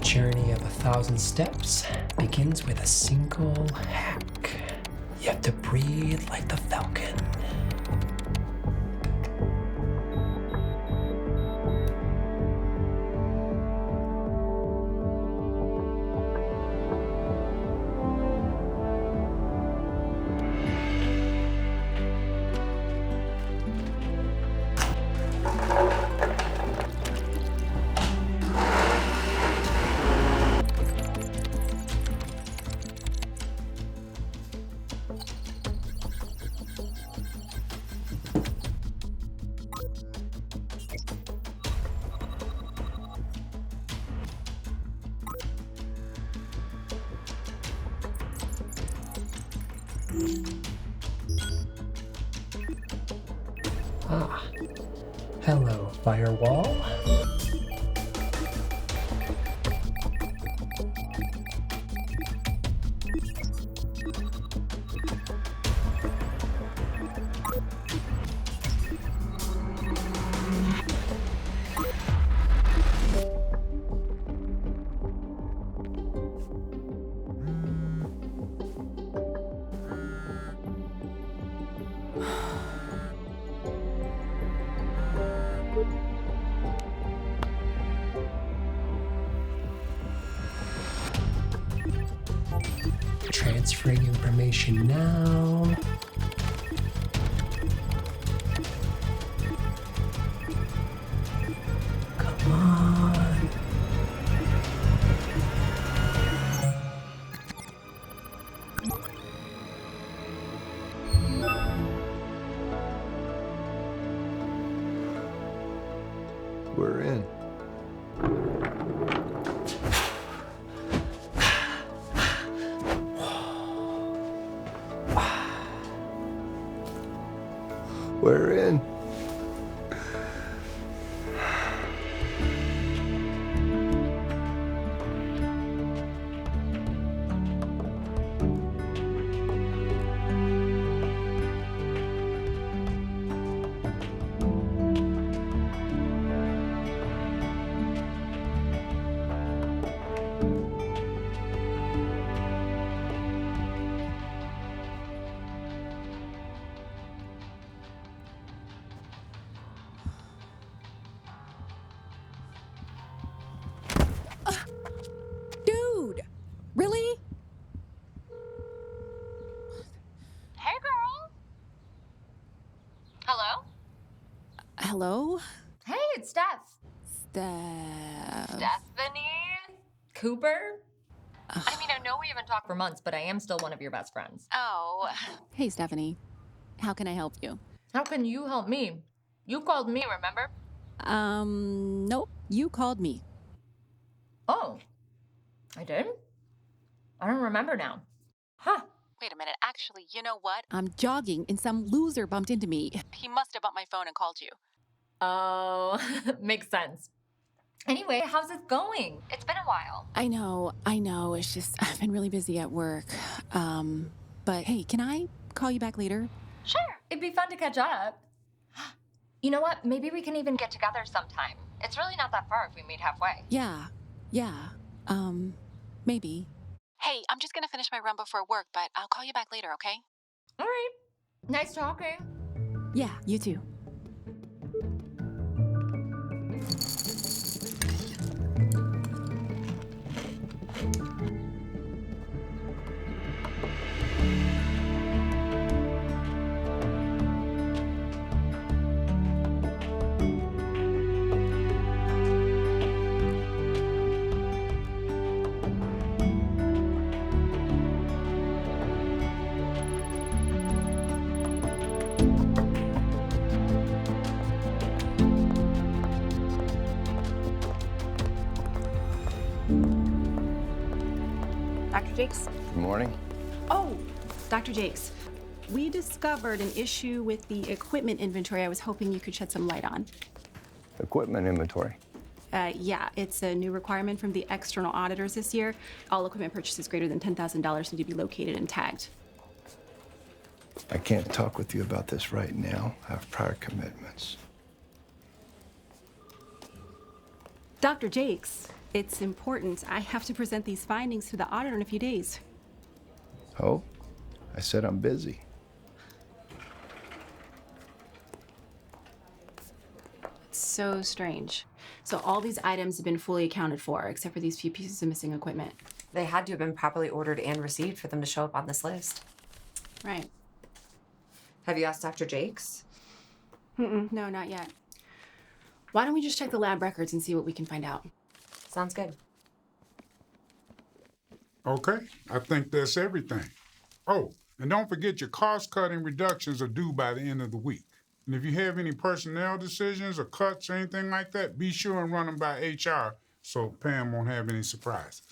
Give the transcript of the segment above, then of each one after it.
Journey of 1,000 steps begins with a single hack. You have to breathe like the falcon. Ah, hello, firewall. Transferring information now. Come on. We're in. We're in. Dude! Really? Hey, girl. Hello? Hello? Hey, it's Steph. Stephanie? Cooper? I mean, I know we haven't talked for months, but I am still one of your best friends. Oh. Hey, Stephanie. How can I help you? How can you help me? You called me, remember? Nope. You called me. Oh. I did? I don't remember now. Huh. Wait a minute. Actually, you know what? I'm jogging and some loser bumped into me. He must have bumped my phone and called you. Oh, makes sense. Anyway, how's it going? It's been a while. I know. It's just, I've been really busy at work. But hey, can I call you back later? Sure. It'd be fun to catch up. You know what? Maybe we can even get together sometime. It's really not that far if we meet halfway. Yeah. Maybe. Hey, I'm just gonna finish my run before work, but I'll call you back later, okay? All right. Nice talking. Yeah, you too. Dr. Jakes? Good morning. Oh, Dr. Jakes. We discovered an issue with the equipment inventory I was hoping you could shed some light on. Equipment inventory. Yeah, it's a new requirement from the external auditors this year. All equipment purchases greater than $10,000 need to be located and tagged. I can't talk with you about this right now. I have prior commitments. Dr. Jakes, it's important. I have to present these findings to the auditor in a few days. Oh, I said I'm busy. It's so strange. So all these items have been fully accounted for, except for these few pieces of missing equipment. They had to have been properly ordered and received for them to show up on this list. Right. Have you asked Dr. Jakes? No, not yet. Why don't we just check the lab records and see what we can find out? Sounds good. Okay, I think that's everything. Oh, and don't forget your cost-cutting reductions are due by the end of the week. And if you have any personnel decisions or cuts or anything like that, be sure and run them by HR so Pam won't have any surprises.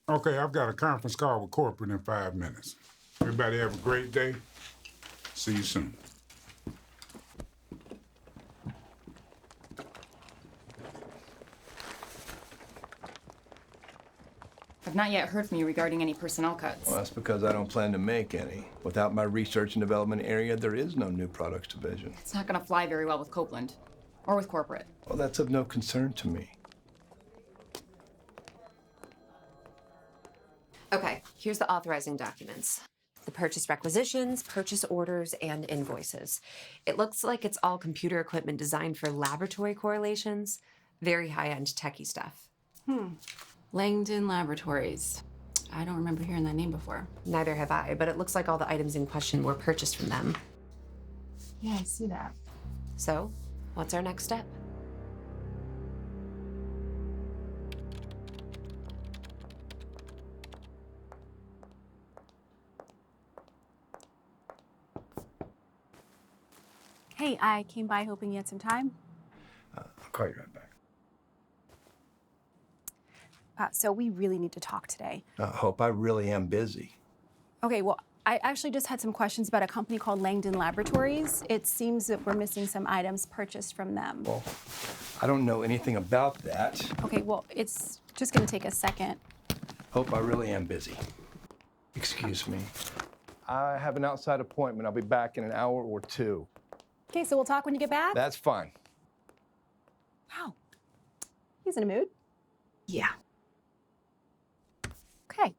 Okay, I've got a conference call with corporate in 5 minutes. Everybody have a great day. See you soon. I've not yet heard from you regarding any personnel cuts. Well, that's because I don't plan to make any. Without my research and development area, there is no new products division. It's not going to fly very well with Copeland or with corporate. Well, that's of no concern to me. Okay, here's the authorizing documents. The purchase requisitions, purchase orders, and invoices. It looks like it's all computer equipment designed for laboratory correlations. Very high-end techie stuff. Langdon Laboratories. I don't remember hearing that name before. Neither have I, but it looks like all the items in question were purchased from them. Yeah, I see that. So, what's our next step? Hey, I came by hoping you had some time. I'll call you right back. So we really need to talk today. I hope I really am busy. Okay, well, I actually just had some questions about a company called Langdon Laboratories. It seems that we're missing some items purchased from them. Well, I don't know anything about that. Okay, well, it's just gonna take a second. Hope I really am busy. Excuse me. I have an outside appointment. I'll be back in an hour or two. Okay, so we'll talk when you get back? That's fine. Wow. He's in a mood. Yeah. Okay.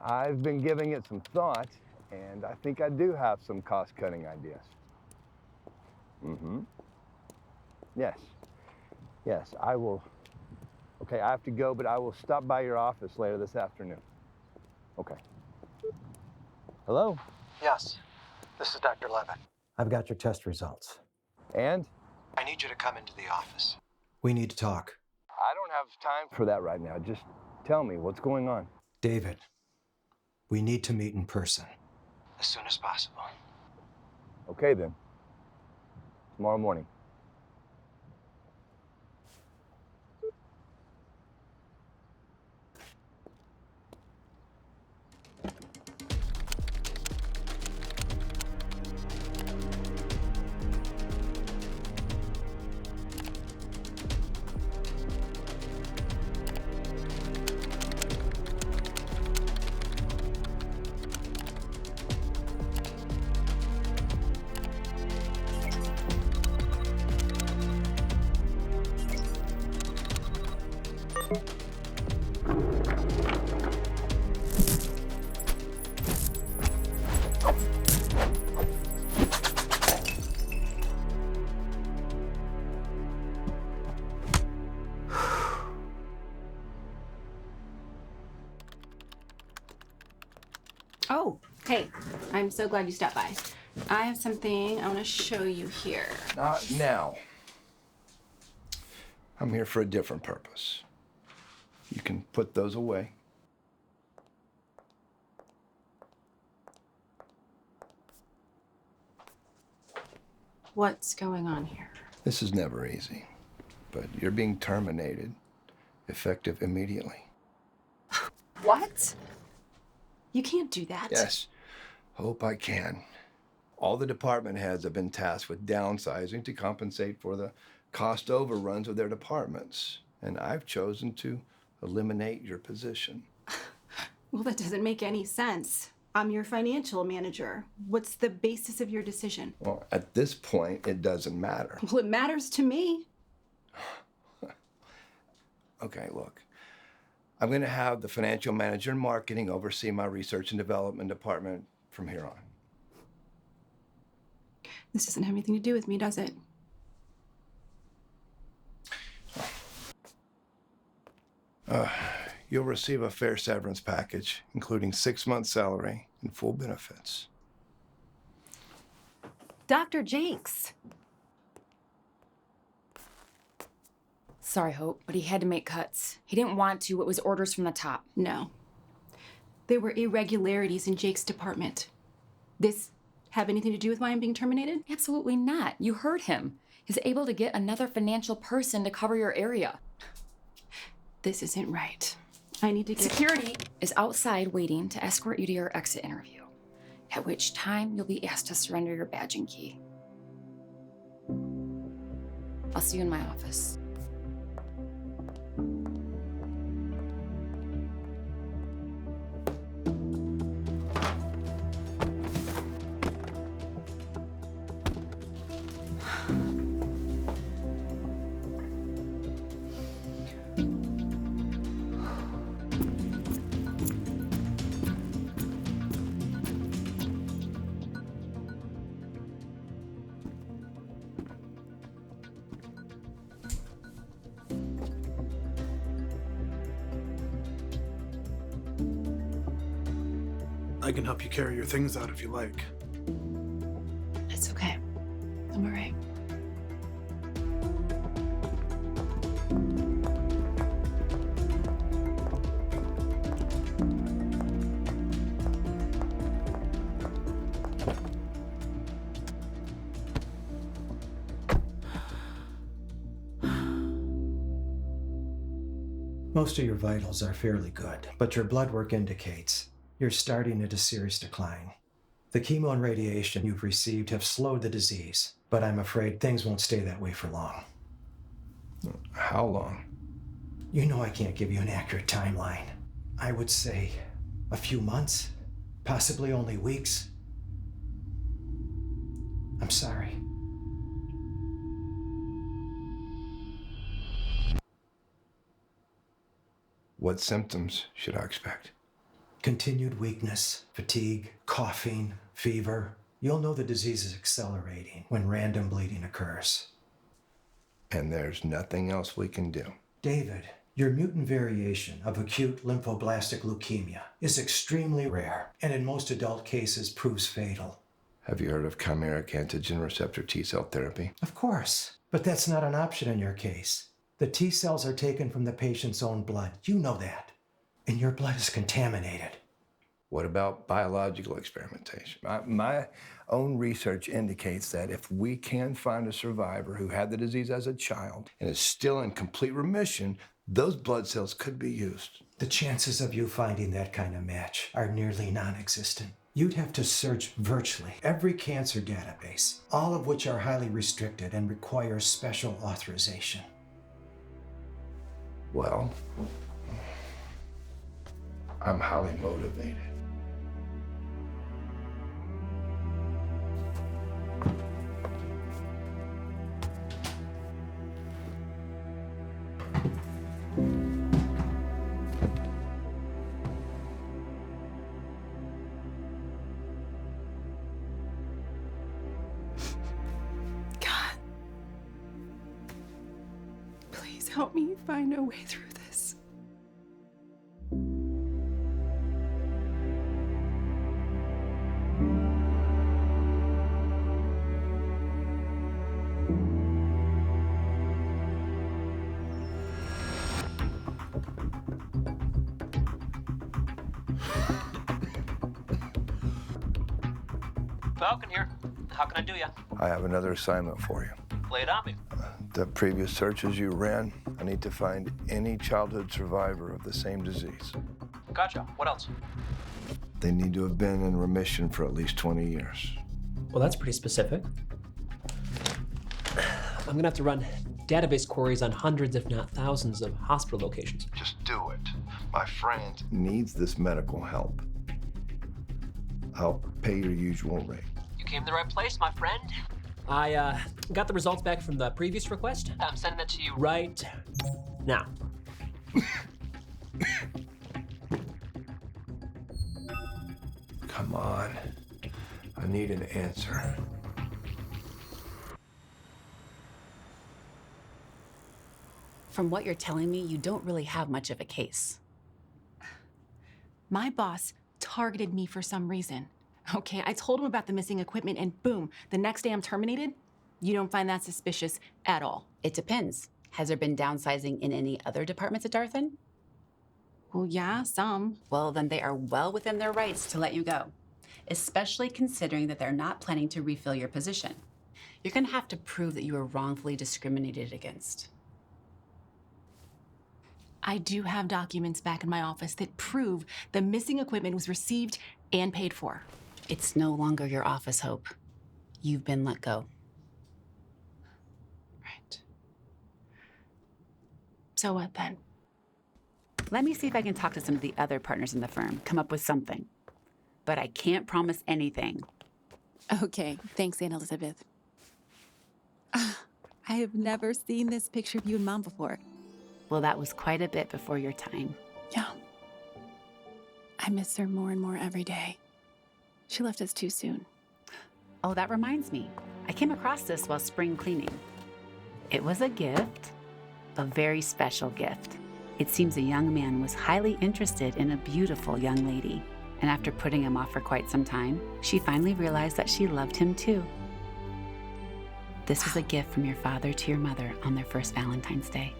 I've been giving it some thought, and I think I do have some cost-cutting ideas. Yes. Yes, I will. Okay, I have to go, but I will stop by your office later this afternoon. Okay. Hello? Yes, this is Dr. Levitt. I've got your test results. And? I need you to come into the office. We need to talk. I don't have time for that right now. Just tell me what's going on. David, we need to meet in person. As soon as possible. Okay, then. Tomorrow morning. Oh, hey, I'm so glad you stopped by. I have something I want to show you here. Not now. I'm here for a different purpose. You can put those away. What's going on here? This is never easy. but you're being terminated, effective immediately. What? You can't do that. Yes, hope I can. All the department heads have been tasked with downsizing to compensate for the cost overruns of their departments, and I've chosen to eliminate your position. Well, that doesn't make any sense. I'm your financial manager. What's the basis of your decision? Well, at this point, it doesn't matter. Well, it matters to me. Okay, look. I'm going to have the financial manager and marketing oversee my research and development department from here on. This doesn't have anything to do with me, does it? You'll receive a fair severance package, including 6 months' salary and full benefits. Dr. Jakes. Sorry, Hope, but he had to make cuts. He didn't want to. It was orders from the top. No. There were irregularities in Jake's department. This have anything to do with why I'm being terminated? Absolutely not. You heard him. He's able to get another financial person to cover your area. This isn't right. I need to get... Security is outside waiting to escort you to your exit interview, at which time you'll be asked to surrender your badge and key. I'll see you in my office. I can help you carry your things out if you like. It's okay. I'm all right. Most of your vitals are fairly good, but your blood work indicates you're starting at a serious decline. The chemo and radiation you've received have slowed the disease, but I'm afraid things won't stay that way for long. How long? You know I can't give you an accurate timeline. I would say a few months, possibly only weeks. I'm sorry. What symptoms should I expect? Continued weakness, fatigue, coughing, fever. You'll know the disease is accelerating when random bleeding occurs. And there's nothing else we can do. David, your mutant variation of acute lymphoblastic leukemia is extremely rare, and in most adult cases proves fatal. Have you heard of chimeric antigen receptor T-cell therapy? Of course, but that's not an option in your case. The T cells are taken from the patient's own blood. You know that. And your blood is contaminated. What about biological experimentation? My own research indicates that if we can find a survivor who had the disease as a child and is still in complete remission, those blood cells could be used. The chances of you finding that kind of match are nearly non-existent. You'd have to search virtually every cancer database, all of which are highly restricted and require special authorization. Well, I'm highly motivated. God, please help me find a way through this. Falcon here. How can I do ya? I have another assignment for you. Lay it on me. The previous searches you ran, I need to find any childhood survivor of the same disease. Gotcha. What else? They need to have been in remission for at least 20 years. Well, that's pretty specific. I'm gonna have to run database queries on hundreds, if not thousands, of hospital locations. Just do it. My friend needs this medical help. I'll pay your usual rate. You came to the right place, my friend. I got the results back from the previous request. I'm sending it to you right now. Come on. I need an answer. From what you're telling me, you don't really have much of a case. My boss targeted me for some reason. Okay, I told him about the missing equipment and boom, the next day I'm terminated? You don't find that suspicious at all? It depends. Has there been downsizing in any other departments at Darthan? Well, yeah, some. Well, then they are well within their rights to let you go, especially considering that they're not planning to refill your position. You're gonna have to prove that you were wrongfully discriminated against. I do have documents back in my office that prove the missing equipment was received and paid for. It's no longer your office, Hope. You've been let go. Right. So what then? Let me see if I can talk to some of the other partners in the firm, come up with something. But I can't promise anything. Okay, thanks, Aunt Elizabeth. I have never seen this picture of you and Mom before. Well, that was quite a bit before your time. Yeah. I miss her more and more every day. She left us too soon. Oh, that reminds me. I came across this while spring cleaning. It was a gift, a very special gift. It seems a young man was highly interested in a beautiful young lady. And after putting him off for quite some time, she finally realized that she loved him too. This was a gift from your father to your mother on their first Valentine's Day.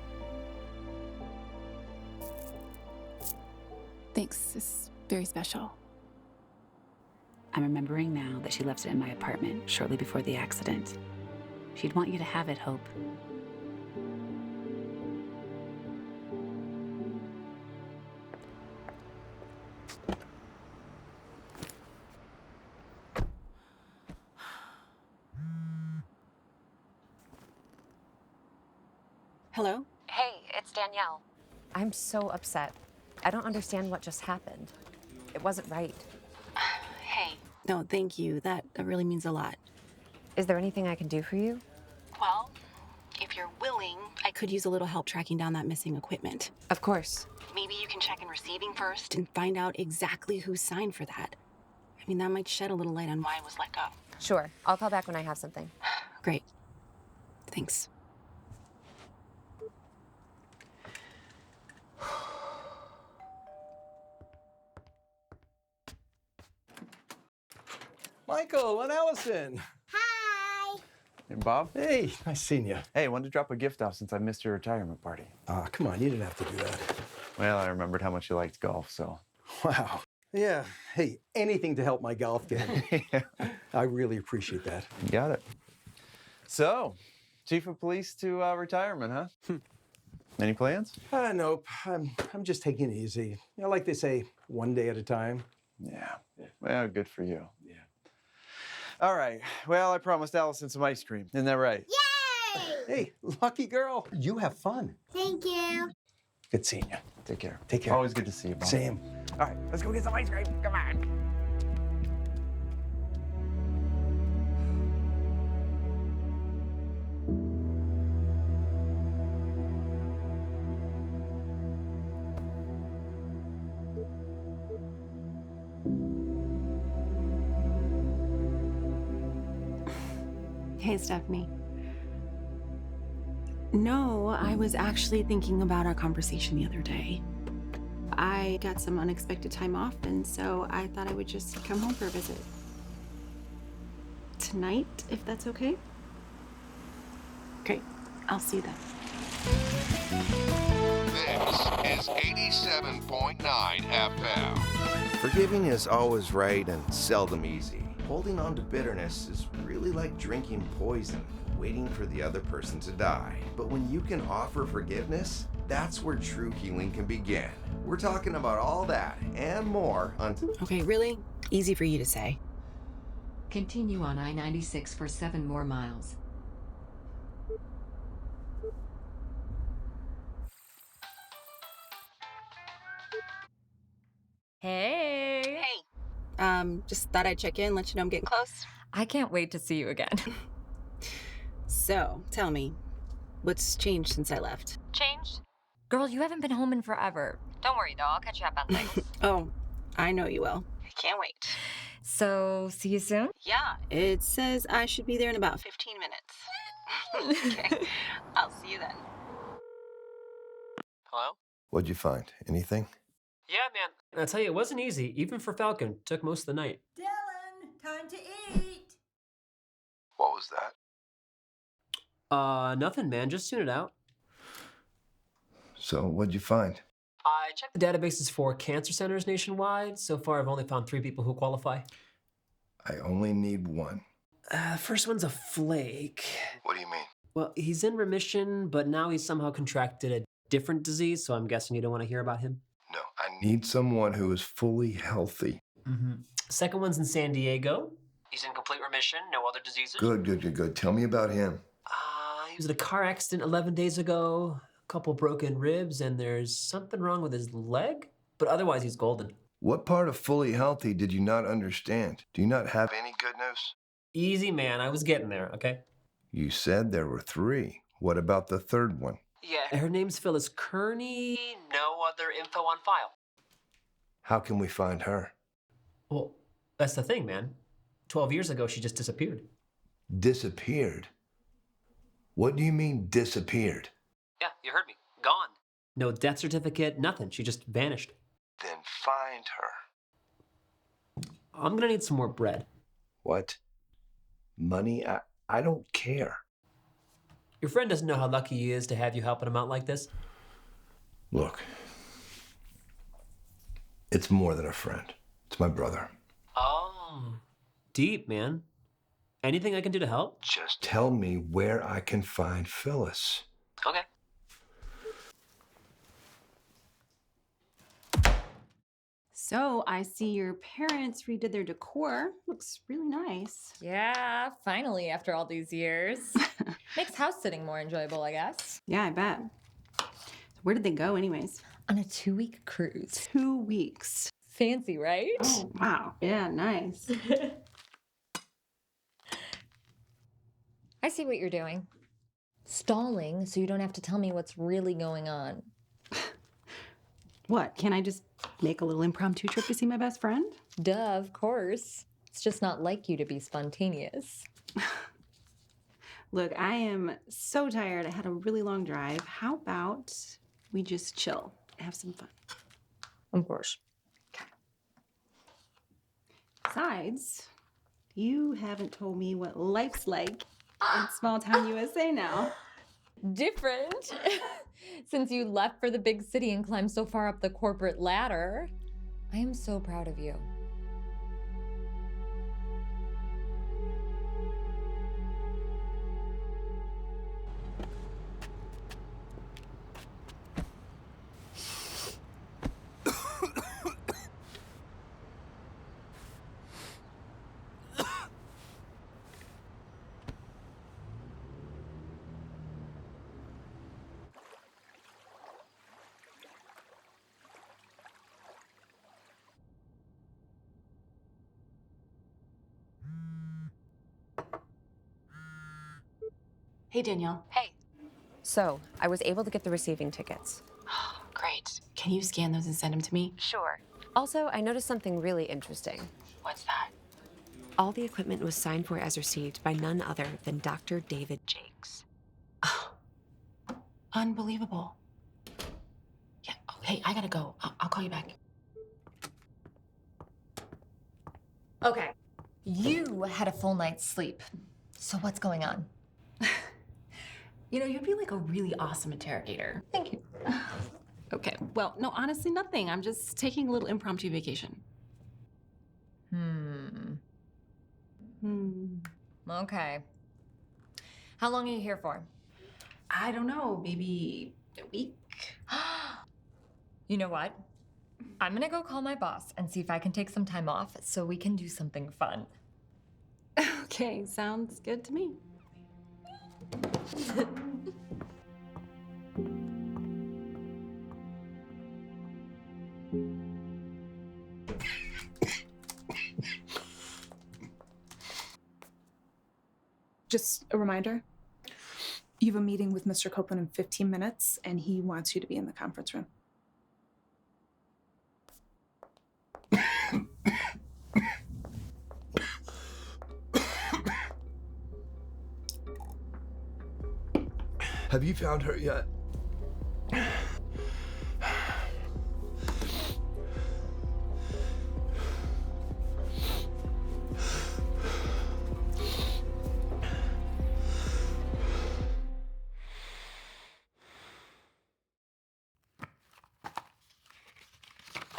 Thanks, it's very special. I'm remembering now that she left it in my apartment shortly before the accident. She'd want you to have it, Hope. Hello? Hey, it's Danielle. I'm so upset. I don't understand what just happened. It wasn't right. Hey. No, thank you. That really means a lot. Is there anything I can do for you? Well, if you're willing, I could use a little help tracking down that missing equipment. Of course. Maybe you can check in receiving first and find out exactly who signed for that. I mean, that might shed a little light on why it was let go. Sure. I'll call back when I have something. Great. Thanks. Michael and Allison. Hi. Hey, Bob. Hey, nice seeing you. Hey, wanted to drop a gift off since I missed your retirement party. Come on, you didn't have to do that. Well, I remembered how much you liked golf, so. Wow. Yeah, hey, anything to help my golf game. Yeah. I really appreciate that. You got it. So, Chief of Police to retirement, huh? Any plans? Nope. I'm just taking it easy. You know, like they say, one day at a time. Yeah. Well, good for you. Yeah. All right. Well, I promised Allison some ice cream. Isn't that right? Yay! Hey, lucky girl. You have fun. Thank you. Good seeing you. Take care. Take care. Always good to see you, Bob. Same. All right, let's go get some ice cream. Come on. Hey, Stephanie. No, I was actually thinking about our conversation the other day. I got some unexpected time off, and so I thought I would just come home for a visit. Tonight, if that's okay? Great. I'll see you then. This is 87.9 FM. Forgiving is always right and seldom easy. Holding on to bitterness is really like drinking poison. waiting for the other person to die. But when you can offer forgiveness, that's where true healing can begin. We're talking about all that and more on... Okay, really? Easy for you to say. Continue on I-96 for 7 more miles. Hey. Just thought I'd check in, let you know I'm getting close. I can't wait to see you again. So, tell me, what's changed since I left? Changed? Girl, you haven't been home in forever. Don't worry, though. I'll catch you up on things. Oh, I know you will. I can't wait. So, see you soon? Yeah, it says I should be there in about 15 minutes. Okay, I'll see you then. Hello? What'd you find? Anything? Yeah, man. I tell you, it wasn't easy. Even for Falcon. Took most of the night. Dylan, time to eat. What was that? Nothing, man. Just tune it out. So, what'd you find? I checked the databases for cancer centers nationwide. So far, I've only found 3 people who qualify. I only need one. First one's a flake. What do you mean? Well, he's in remission, but now he's somehow contracted a different disease, so I'm guessing you don't want to hear about him. No, I need someone who is fully healthy. Second one's in San Diego. He's in complete remission, no other diseases. Good. Tell me about him. He was in a car accident 11 days ago, a couple broken ribs, and there's something wrong with his leg, but otherwise he's golden. What part of fully healthy did you not understand? Do you not have any good news? Easy, man. I was getting there, okay? You said there were 3. What about the third one? Yeah, her name's Phyllis Kearney. No other info on file. How can we find her? Well, that's the thing, man. 12 years ago, she just disappeared. Disappeared? What do you mean, disappeared? Yeah, you heard me. Gone. No death certificate, nothing. She just vanished. Then find her. I'm gonna need some more bread. What? Money? I don't care. Your friend doesn't know how lucky he is to have you helping him out like this. Look, it's more than a friend. It's my brother. Oh. Deep, man. Anything I can do to help? Just tell me where I can find Phyllis. Okay. So, I see your parents redid their decor. Looks really nice. Yeah, finally, after all these years. Makes house sitting more enjoyable, I guess. Yeah, I bet. Where did they go anyways? On a 2-week cruise. 2 weeks. Fancy, right? Oh, wow. Yeah, nice. I see what you're doing. Stalling so you don't have to tell me what's really going on. What, can't I just make a little impromptu trip to see my best friend? Duh, of course. It's just not like you to be spontaneous. Look, I am so tired. I had a really long drive. How about we just chill, have some fun? Of course. Besides, you haven't told me what life's like in small town USA now. Different. Since you left for the big city and climbed so far up the corporate ladder. I am so proud of you. Hey, Danielle. Hey. So, I was able to get the receiving tickets. Great. Can you scan those and send them to me? Sure. Also, I noticed something really interesting. What's that? All the equipment was signed for as received by none other than Dr. David Jakes. Unbelievable. Yeah, okay, I gotta go. I'll call you back. Okay. You had a full night's sleep. So what's going on? You know, you'd be like a really awesome interrogator. Thank you. Okay, well, no, honestly, nothing. I'm just taking a little impromptu vacation. Okay. How long are you here for? I don't know, maybe a week? You know what? I'm gonna go call my boss and see if I can take some time off so we can do something fun. Okay, sounds good to me. Just a reminder, you have a meeting with Mr. Copeland in 15 minutes, and he wants you to be in the conference room. Have you found her yet?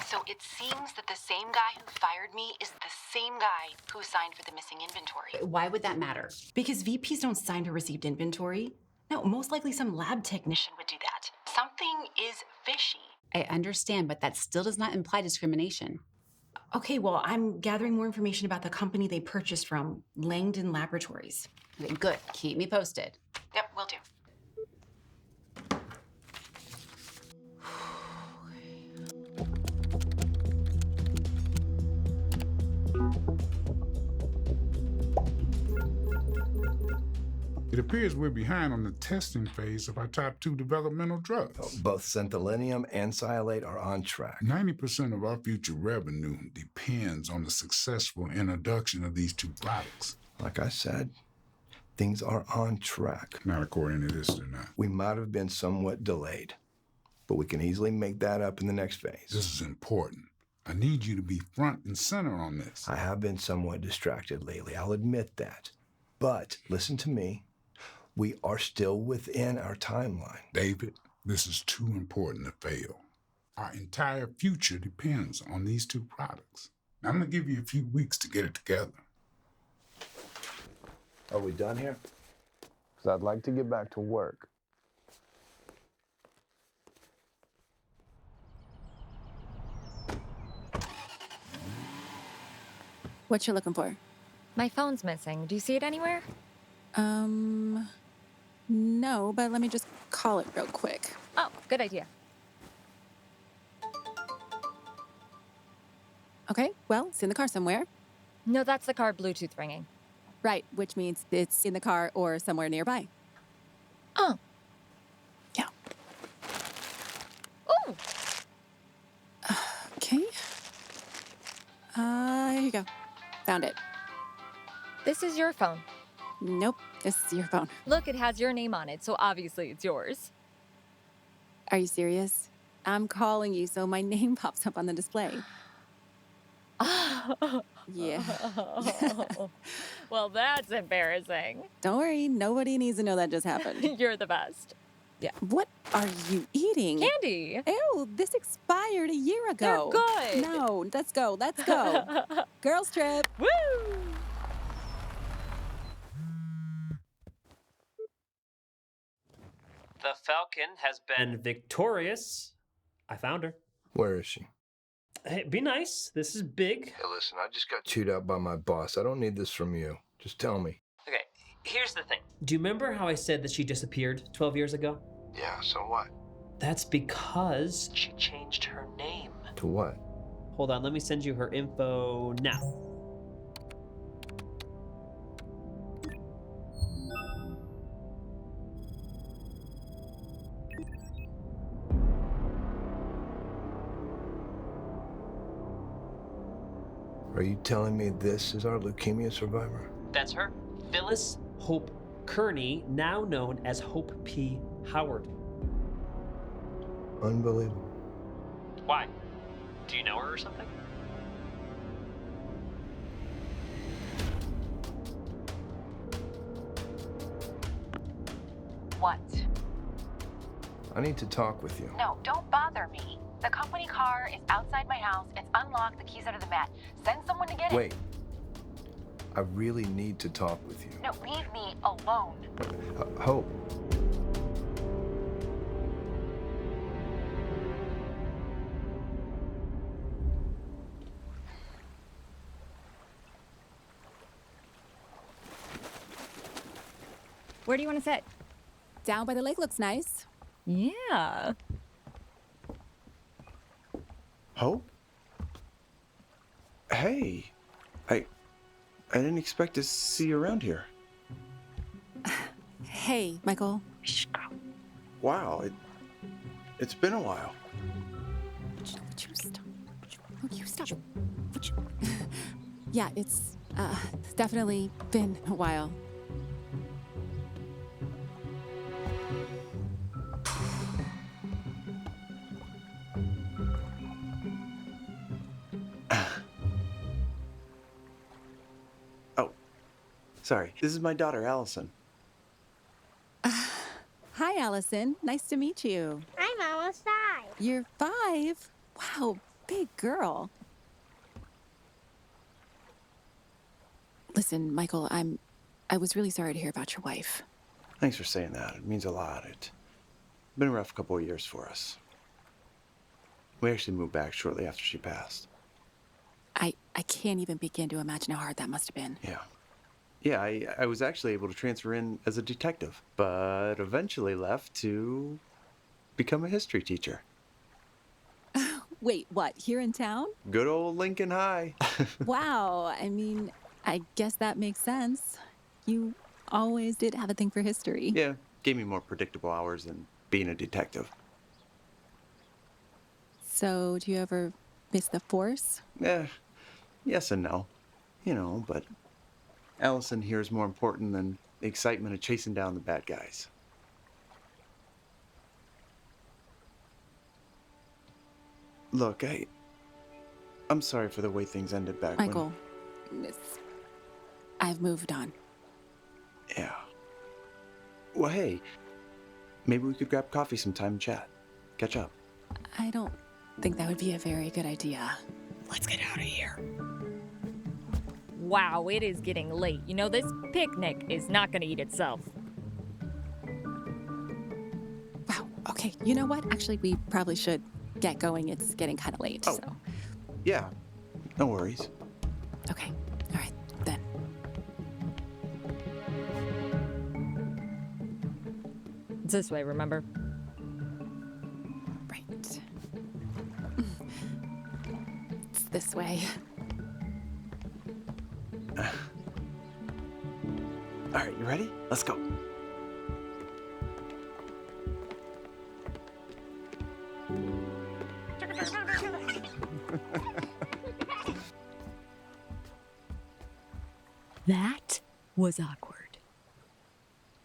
So it seems that the same guy who fired me is the same guy who signed for the missing inventory. Why would that matter? Because VPs don't sign for received inventory. No, most likely some lab technician would do that. Something is fishy. I understand, but that still does not imply discrimination. Okay, well, I'm gathering more information about the company they purchased from, Langdon Laboratories. Okay, good. Keep me posted. Yep, will do. It appears we're behind on the testing phase of our top 2 developmental drugs. Both synthelium and sialate are on track. 90% of our future revenue depends on the successful introduction of these 2 products. Like I said, things are on track. Not according to this, they're not. We might have been somewhat delayed, but we can easily make that up in the next phase. This is important. I need you to be front and center on this. I have been somewhat distracted lately, I'll admit that. But listen to me. We are still within our timeline. David, this is too important to fail. Our entire future depends on these 2 products. Now, I'm gonna give you a few weeks to get it together. Are we done here? Because I'd like to get back to work. What you looking for? My phone's missing. Do you see it anywhere? No, but let me just call it real quick. Oh, good idea. Okay, well, it's in the car somewhere. No, that's the car Bluetooth ringing. Right, which means it's in the car or somewhere nearby. Oh. Yeah. Ooh. Okay. Here you go. Found it. This is your phone. Nope, this is your phone. Look, it has your name on it, so obviously it's yours. Are you serious? I'm calling you so my name pops up on the display. Yeah. Well, that's embarrassing. Don't worry, nobody needs to know that just happened. You're the best. Yeah. What are you eating? Candy. Ew, this expired a year ago. They're good. No, let's go, let's go. Girls trip. Woo! The Falcon has been victorious. I found her. Where is she? Hey, be nice. This is big. Hey, listen, I just got chewed out by my boss. I don't need this from you. Just tell me. Okay, here's the thing. Do you remember how I said that she disappeared 12 years ago? Yeah, so what? That's because she changed her name. To what? Hold on, let me send you her info now. Are you telling me this is our leukemia survivor? That's her. Phyllis Hope Kearney, now known as Hope P. Howard. Unbelievable. Why? Do you know her or something? What? I need to talk with you. No, don't bother me. The company car is outside my house. It's unlocked. The keys under the mat. Send someone to get it. Wait. I really need to talk with you. No, leave me alone. Hope. Where do you want to sit? Down by the lake looks nice. Yeah. Hope? Hey, I didn't expect to see you around here. Hey, Michael. Wow, it's been a while. Would you stop? Would you stop? Would you? Yeah, it's definitely been a while. Sorry, this is my daughter, Allison. Hi, Allison. Nice to meet you. I'm almost 5. You're 5? Wow, big girl. Listen, Michael, I was really sorry to hear about your wife. Thanks for saying that. It means a lot. It's been a rough couple of years for us. We actually moved back shortly after she passed. I can't even begin to imagine how hard that must have been. Yeah, I was actually able to transfer in as a detective, but eventually left to become a history teacher. Wait, what? Here in town? Good old Lincoln High. Wow. I mean, I guess that makes sense. You always did have a thing for history. Yeah, gave me more predictable hours than being a detective. So, do you ever miss the force? Yes and no. You know, but Allison here is more important than the excitement of chasing down the bad guys. Look, I'm sorry for the way things ended back Michael, I've moved on. Yeah. Well, hey, maybe we could grab coffee sometime and chat. Catch up. I don't think that would be a very good idea. Let's get out of here. Wow, it is getting late. You know, this picnic is not going to eat itself. Wow, okay. You know what? Actually, we probably should get going. It's getting kind of late, so. Yeah, no worries. Okay, all right, then. It's this way, remember? Right. It's this way. All right, you ready? Let's go. That was awkward.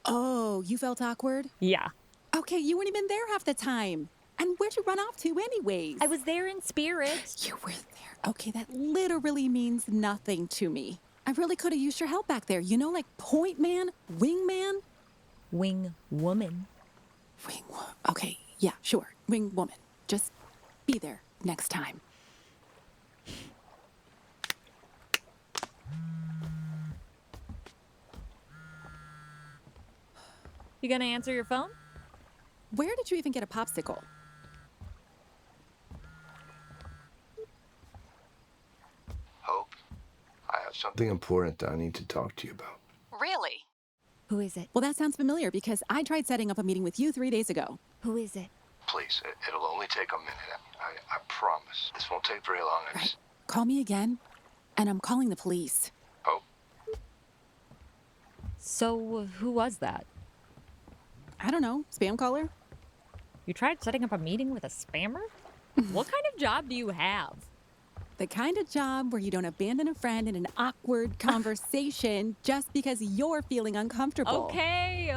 Oh, you felt awkward? Yeah. Okay, you weren't even there half the time. And where'd you run off to anyways? I was there in spirit. You were there. Okay, that literally means nothing to me. I really could have used your help back there. You know, like point man, wing man? Wing woman. Okay, yeah, sure. Wing woman. Just be there next time. You gonna answer your phone? Where did you even get a popsicle? Hope, I have something important that I need to talk to you about. Really? Who is it? Well, that sounds familiar because I tried setting up a meeting with you 3 days ago. Who is it? Please, it'll only take a minute. I promise. This won't take very long. Right. Call me again, and I'm calling the police. Hope. So, who was that? I don't know. Spam caller? You tried setting up a meeting with a spammer? What kind of job do you have? The kind of job where you don't abandon a friend in an awkward conversation just because you're feeling uncomfortable. Okay.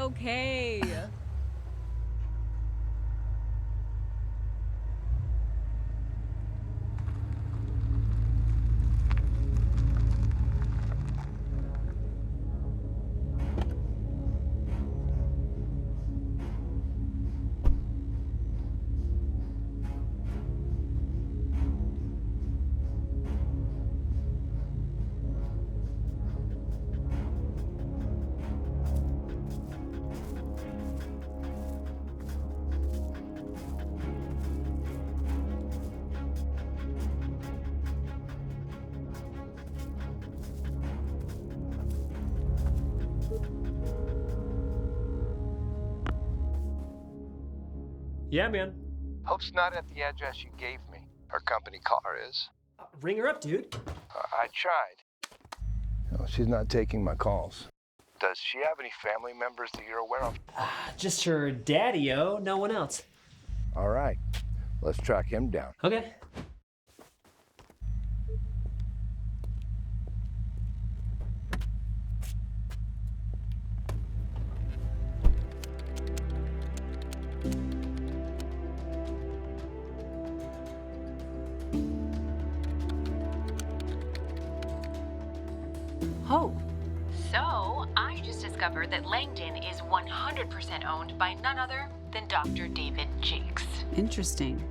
Yeah, man. Hope's not at the address you gave me. Her company car is. Ring her up, dude. I tried. No, she's not taking my calls. Does she have any family members that you're aware of? Just her daddy-o, no one else. All right, let's track him down. Okay. Hope. So, I just discovered that Langdon is 100% owned by none other than Dr. David Jakes. Interesting.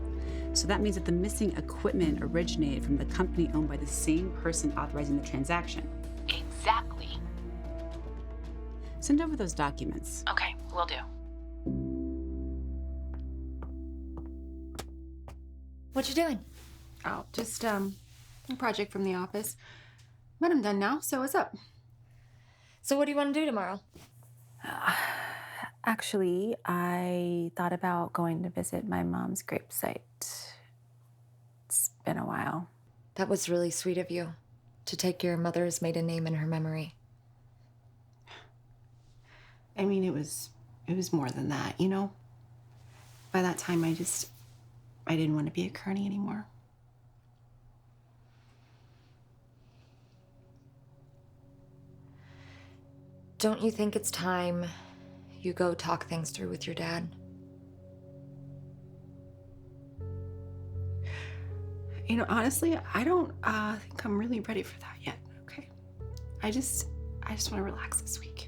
So that means that the missing equipment originated from the company owned by the same person authorizing the transaction. Exactly. Send over those documents. Okay, will do. What you doing? Oh, just a project from the office. But I'm done now, so what's up? So what do you want to do tomorrow? Actually, I thought about going to visit my mom's gravesite. It's been a while. That was really sweet of you, to take your mother's maiden name in her memory. I mean, it was more than that, you know? By that time, I didn't want to be a Kearney anymore. Don't you think it's time you go talk things through with your dad? You know, honestly, I don't think I'm really ready for that yet, okay? I just want to relax this week.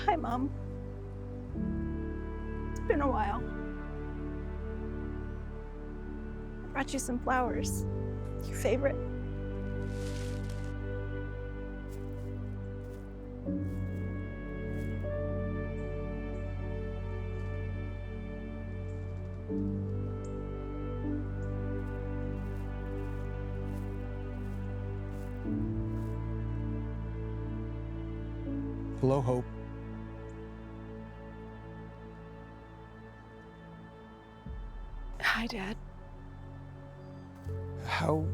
Hi, Mom. It's been a while. I brought you some flowers. Your favorite? Hello, Hope. Hi, Dad. How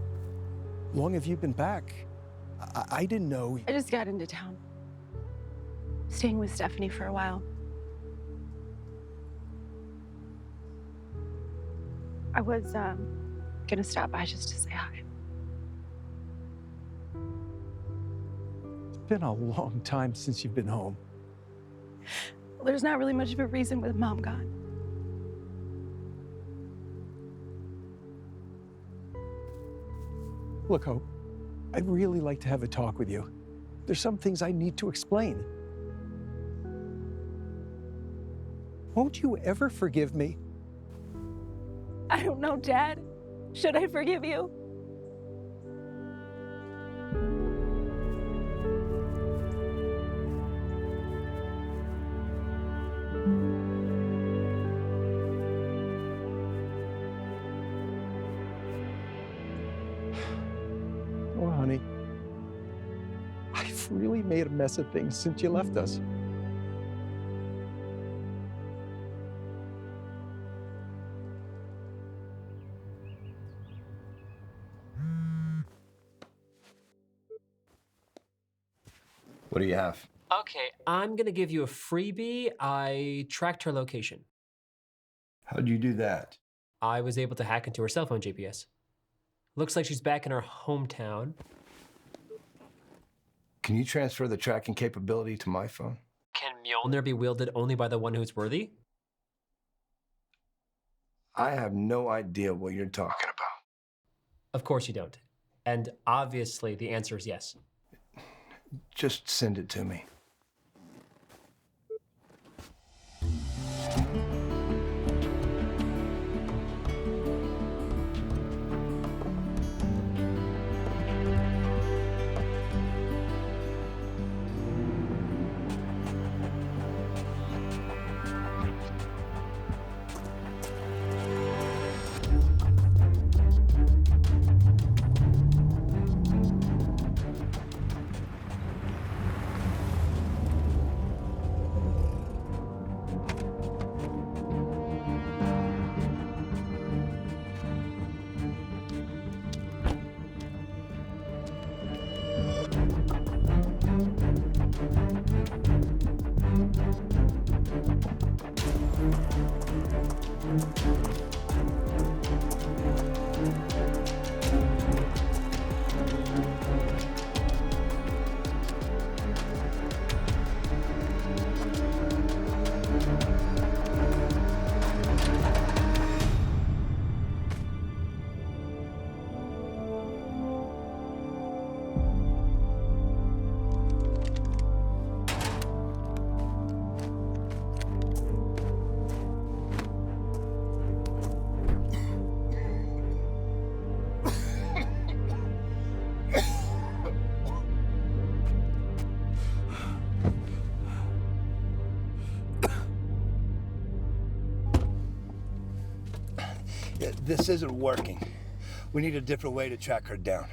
long have you been back? I didn't know. I just got into town. Staying with Stephanie for a while. I was gonna stop by just to say hi. It's been a long time since you've been home. Well, there's not really much of a reason with Mom gone. Look, Hope, I'd really like to have a talk with you. There's some things I need to explain. Won't you ever forgive me? I don't know, Dad. Should I forgive you? Oh, honey, I've really made a mess of things since you left us. What do you have? Okay, I'm gonna give you a freebie. I tracked her location. How'd you do that? I was able to hack into her cell phone GPS. Looks like she's back in her hometown. Can you transfer the tracking capability to my phone? Can Mjolnir be wielded only by the one who's worthy? I have no idea what you're talking about. Of course you don't. And obviously the answer is yes. Just send it to me. This isn't working. We need a different way to track her down.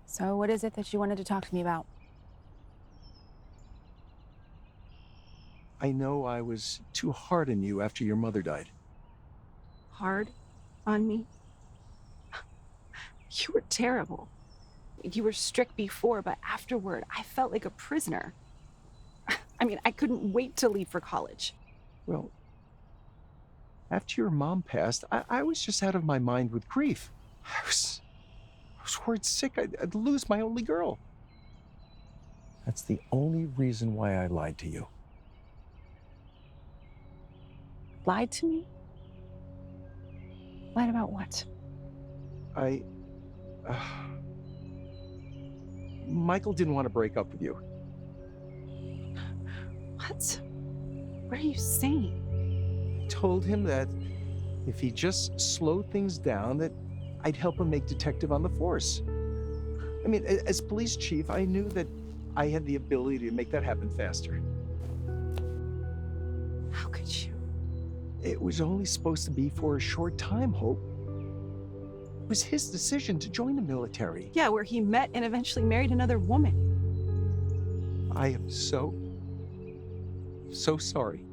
So, what is it that you wanted to talk to me about? I know I was too hard on you after your mother died. Hard on me? You were terrible. You were strict before, but afterward, I felt like a prisoner. I mean, I couldn't wait to leave for college. Well, after your mom passed, I was just out of my mind with grief. I was worried sick I'd lose my only girl. That's the only reason why I lied to you. Lied to me? Lied about what? Michael didn't want to break up with you. What? What are you saying? I told him that if he just slowed things down, that I'd help him make detective on the force. I mean, as police chief, I knew that I had the ability to make that happen faster. How could you? It was only supposed to be for a short time, Hope. It was his decision to join the military. Yeah, where he met and eventually married another woman. I am so sorry.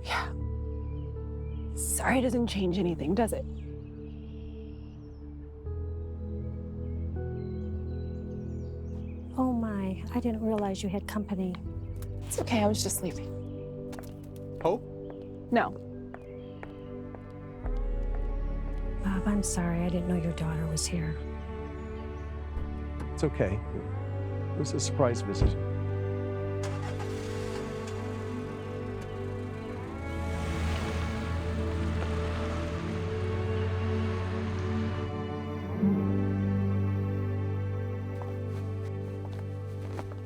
Yeah. Sorry doesn't change anything, does it? Oh my, I didn't realize you had company. It's okay, I was just leaving. Hope? No. Bob, I'm sorry. I didn't know your daughter was here. It's okay. It was a surprise visit.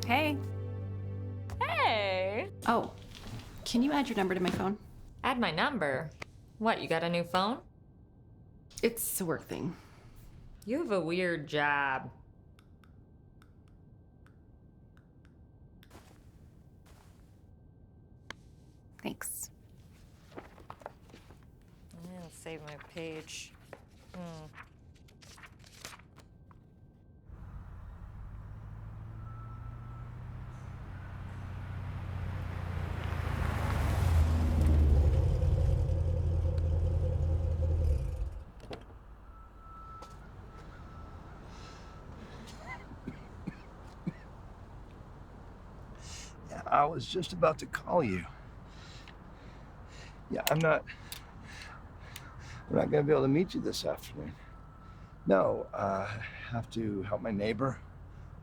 Hey. Hey! Oh, can you add your number to my phone? Add my number? What, you got a new phone? It's a work thing. You have a weird job. Thanks. I'll save my page. I was just about to call you. Yeah, we're not gonna be able to meet you this afternoon. No, I have to help my neighbor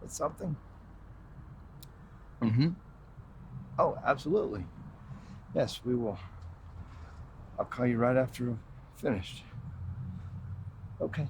with something. Oh, absolutely. Yes, we will. I'll call you right after we're finished. Okay.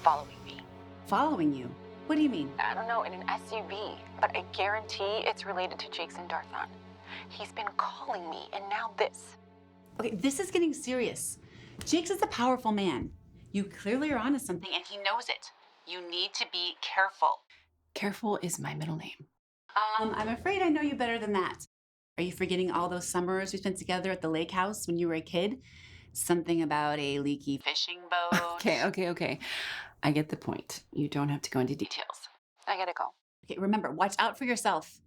following me. Following you? What do you mean? I don't know, in an SUV, but I guarantee it's related to Jake's and Darthon. He's been calling me, and now this. Okay, this is getting serious. Jake's is a powerful man. You clearly are onto something, and he knows it. You need to be careful. Careful is my middle name. I'm afraid I know you better than that. Are you forgetting all those summers we spent together at the lake house when you were a kid? Something about a leaky fishing boat. Okay. I get the point. You don't have to go into details. I gotta go. Okay, remember, watch out for yourself.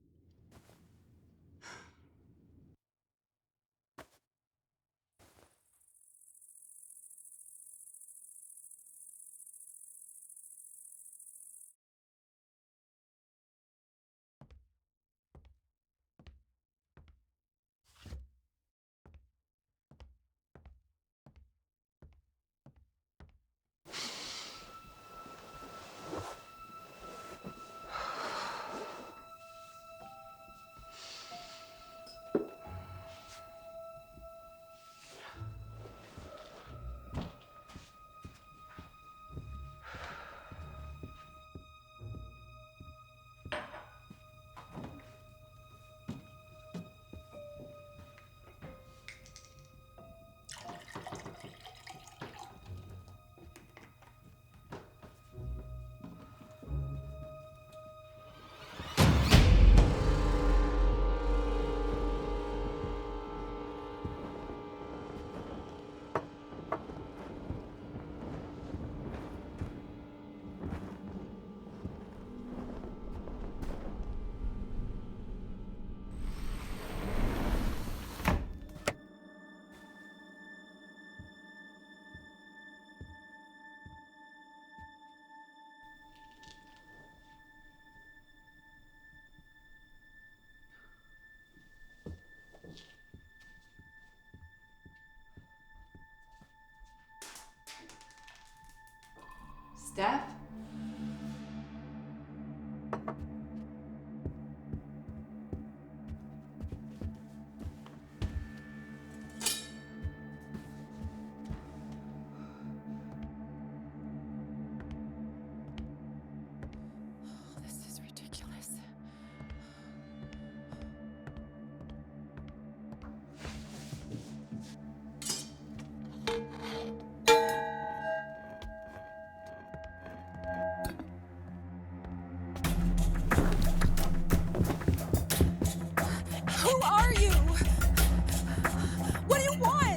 Steph? This is ridiculous. Who are you? What do you want?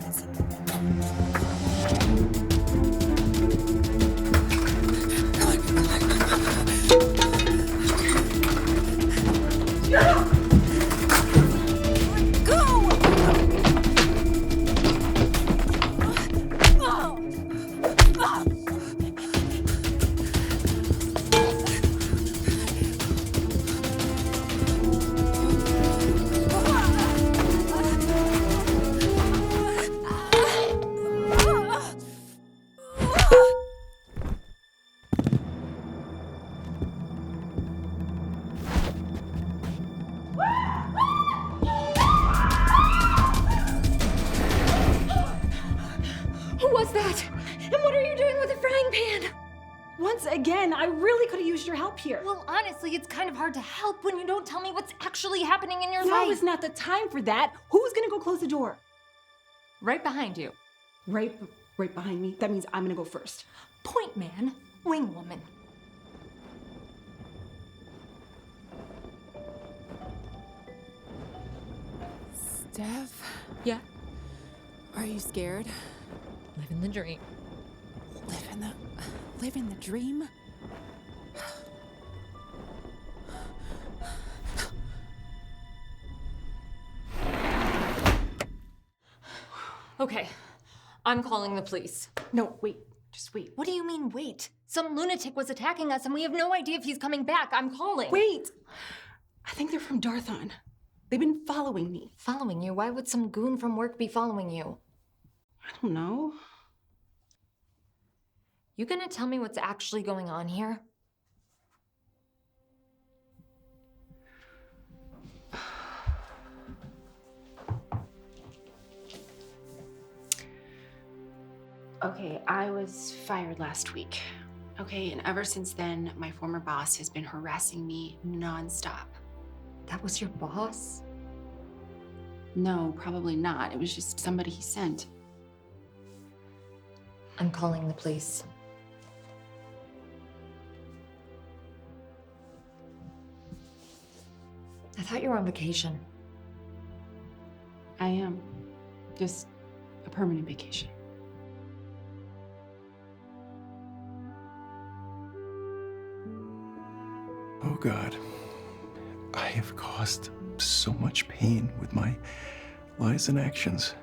Who was that? And what are you doing with a frying pan? Once again, I really could have used your help here. Well, honestly, it's kind of hard to help when you don't tell me what's actually happening in your life. Now is not the time for that. Who's gonna go close the door? Right behind you. Right behind me? That means I'm gonna go first. Point man, wing woman. Steph? Yeah? Are you scared? Living the dream. Living the dream? Okay, I'm calling the police. No, wait. Just wait. What do you mean, wait? Some lunatic was attacking us and we have no idea if he's coming back. I'm calling. Wait! I think they're from Darthon. They've been following me. Following you? Why would some goon from work be following you? I don't know. You gonna tell me what's actually going on here? Okay, I was fired last week. Okay, and ever since then, my former boss has been harassing me nonstop. That was your boss? No, probably not. It was just somebody he sent. I'm calling the police. I thought you were on vacation. I am. Just a permanent vacation. Oh God, I have caused so much pain with my lies and actions.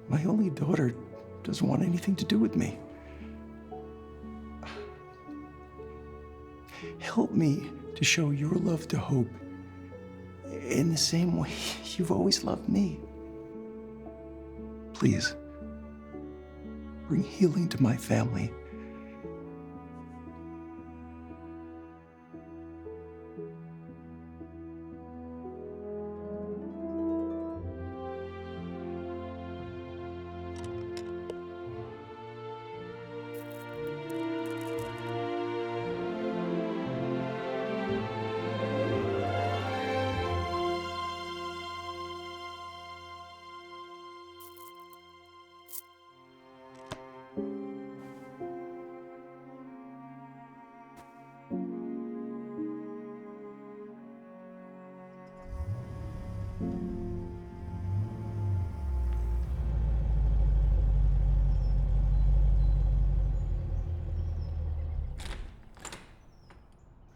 My only daughter doesn't want anything to do with me. Help me to show your love to Hope in the same way you've always loved me. Please, bring healing to my family.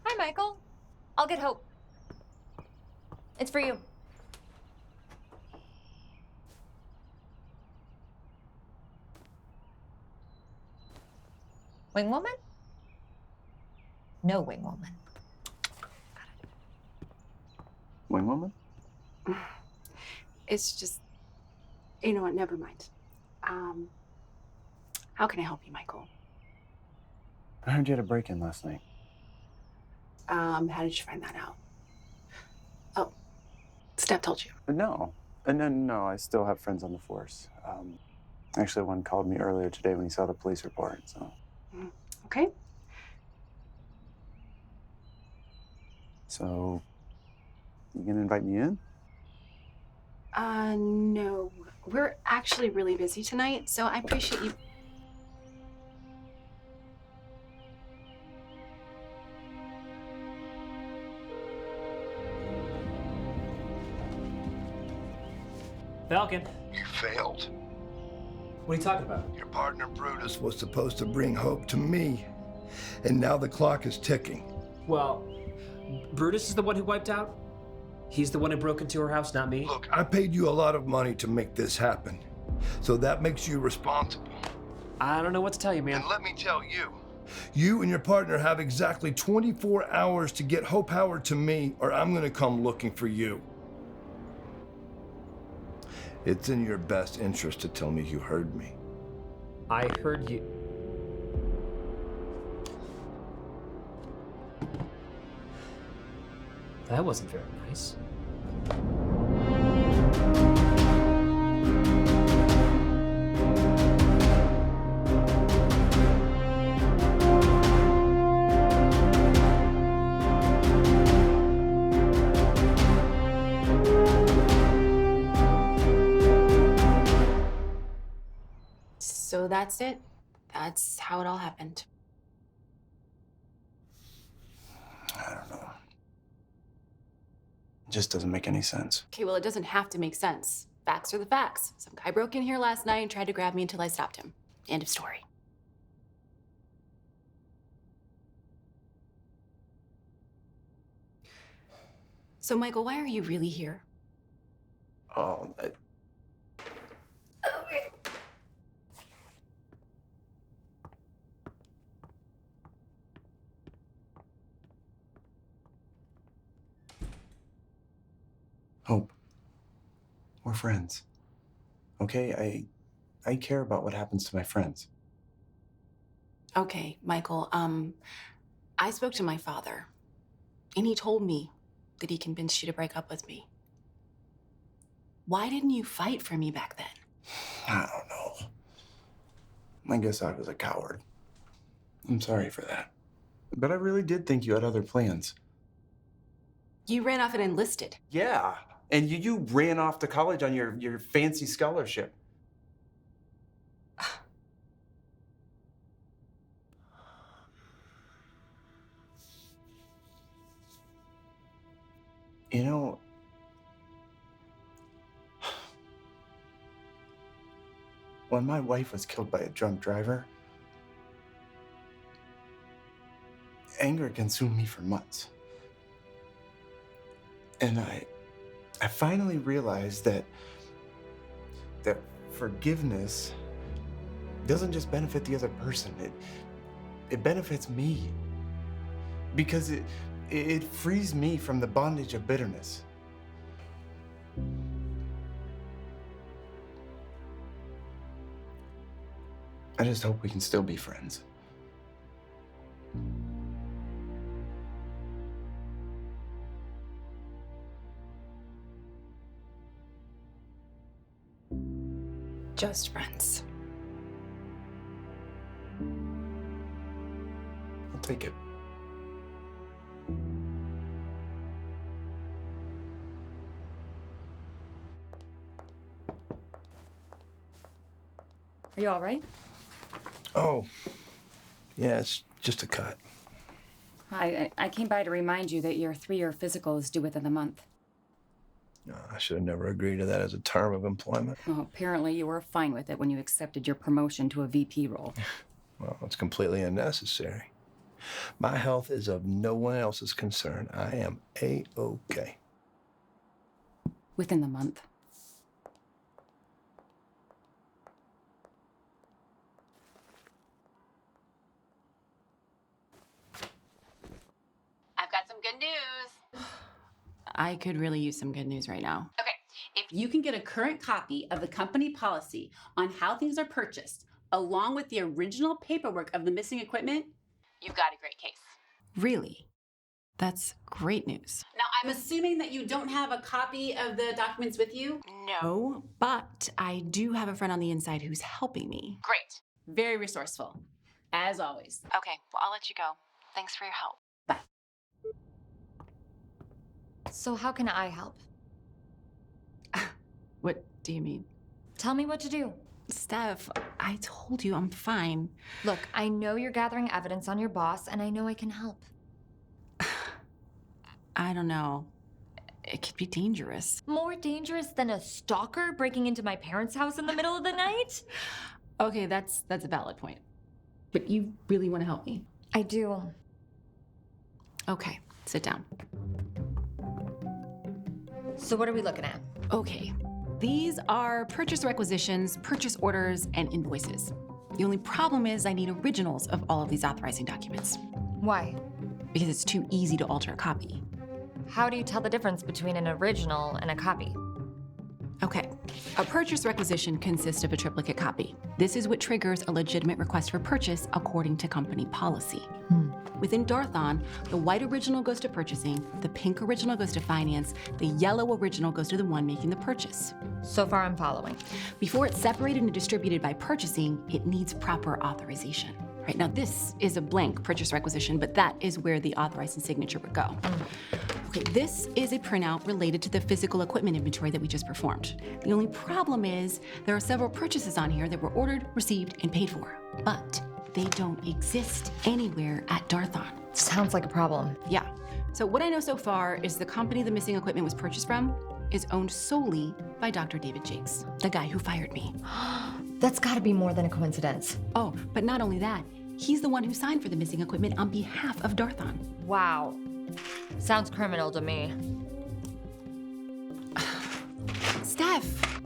Hi, Michael. I'll get Hope. It's for you. Wing woman? No wing woman. Wing woman? It's just, you know what, never mind. How can I help you, Michael? I heard you had a break-in last night. How did you find that out? Oh, Steph told you. No. No, I still have friends on the force. Actually, one called me earlier today when he saw the police report, so. Okay. So, you gonna invite me in? No. We're actually really busy tonight, so I appreciate you. Falcon. You failed. What are you talking about? Your partner Brutus was supposed to bring Hope to me, and now the clock is ticking. Well, Brutus is the one who wiped out? He's the one who broke into her house, not me? Look, I paid you a lot of money to make this happen, so that makes you responsible. I don't know what to tell you, man. And let me tell you, you and your partner have exactly 24 hours to get Hope Howard to me, or I'm gonna come looking for you. It's in your best interest to tell me you heard me. I heard you. That wasn't very nice. So that's it. That's how it all happened. I don't know. It just doesn't make any sense. Okay, well, it doesn't have to make sense. Facts are the facts. Some guy broke in here last night and tried to grab me until I stopped him. End of story. So, Michael, why are you really here? Oh, Hope, we're friends. Okay, I care about what happens to my friends. Okay, Michael, I spoke to my father, and he told me that he convinced you to break up with me. Why didn't you fight for me back then? I don't know. I guess I was a coward. I'm sorry for that. But I really did think you had other plans. You ran off and enlisted. Yeah. And you ran off to college on your fancy scholarship. You know, when my wife was killed by a drunk driver, anger consumed me for months. And I finally realized that forgiveness doesn't just benefit the other person, it benefits me. Because it frees me from the bondage of bitterness. I just hope we can still be friends. Just friends. I'll take it. Are you all right? Oh, yeah, it's just a cut. I came by to remind you that your 3-year physical is due within the month. I should have never agreed to that as a term of employment. Well, apparently you were fine with it when you accepted your promotion to a VP role. Well, it's completely unnecessary. My health is of no one else's concern. I am A-OK. Within the month. I've got some good news. I could really use some good news right now. Okay, if You can get a current copy of the company policy on how things are purchased, along with the original paperwork of the missing equipment. you've got a great case. Really? That's great news. Now, I'm assuming that you don't have a copy of the documents with you? No, but I do have a friend on the inside who's helping me. Great. Very resourceful, as always. Okay, well, I'll let you go. Thanks for your help. So how can I help? What do you mean? Tell me what to do. Steph, I told you I'm fine. Look, I know you're gathering evidence on your boss, and I know I can help. I don't know. It could be dangerous. More dangerous than a stalker breaking into my parents' house in the middle of the night? Okay, that's a valid point. But you really want to help me? I do. Okay, sit down. So what are we looking at? Okay, these are purchase requisitions, purchase orders, and invoices. The only problem is I need originals of all of these authorizing documents. Why? Because it's too easy to alter a copy. How do you tell the difference between an original and a copy? Okay, a purchase requisition consists of a triplicate copy. This is what triggers a legitimate request for purchase according to company policy. Within Darthon, the white original goes to purchasing, the pink original goes to finance, the yellow original goes to the one making the purchase. So far, I'm following. Before it's separated and distributed by purchasing, it needs proper authorization. Right now, this is a blank purchase requisition, but that is where the authorizing signature would go. Okay, this is a printout related to the physical equipment inventory that we just performed. The only problem is there are several purchases on here that were ordered, received, and paid for, but they don't exist anywhere at Darthon. Sounds like a problem. Yeah. So what I know so far is the company the missing equipment was purchased from is owned solely by Dr. David Jakes, the guy who fired me. That's gotta be more than a coincidence. Oh, but not only that, he's the one who signed for the missing equipment on behalf of Darthon. Wow. Sounds criminal to me. Steph,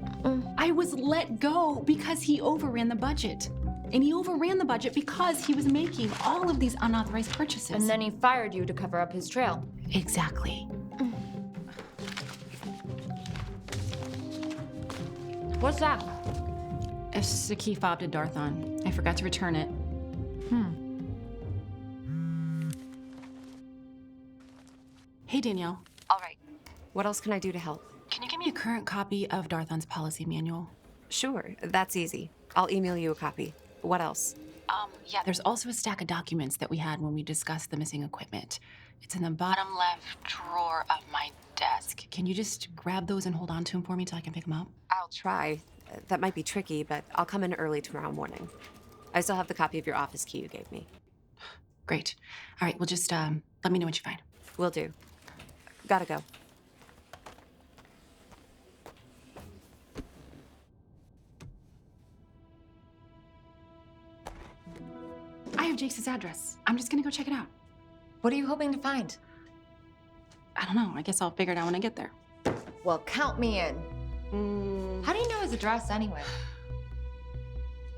I was let go because he overran the budget. And he overran the budget because he was making all of these unauthorized purchases. And then he fired you to cover up his trail. Exactly. What's that? It's just a key fob to Darthon. I forgot to return it. Hey, Danielle. All right. What else can I do to help? Can you give me a current copy of Darthon's policy manual? Sure, that's easy. I'll email you a copy. What else? Yeah, there's also a stack of documents that we had when we discussed the missing equipment. It's in the bottom left drawer of my desk. Can you just grab those and hold on to them for me till I can pick them up? I'll try. That might be tricky, but I'll come in early tomorrow morning. I still have the copy of your office key you gave me. Great. All right, well, just let me know what you find. Will do. Gotta go. I have Jake's address. I'm just gonna go check it out. What are you hoping to find? I don't know. I guess I'll figure it out when I get there. Well, count me in. How do you know his address anyway?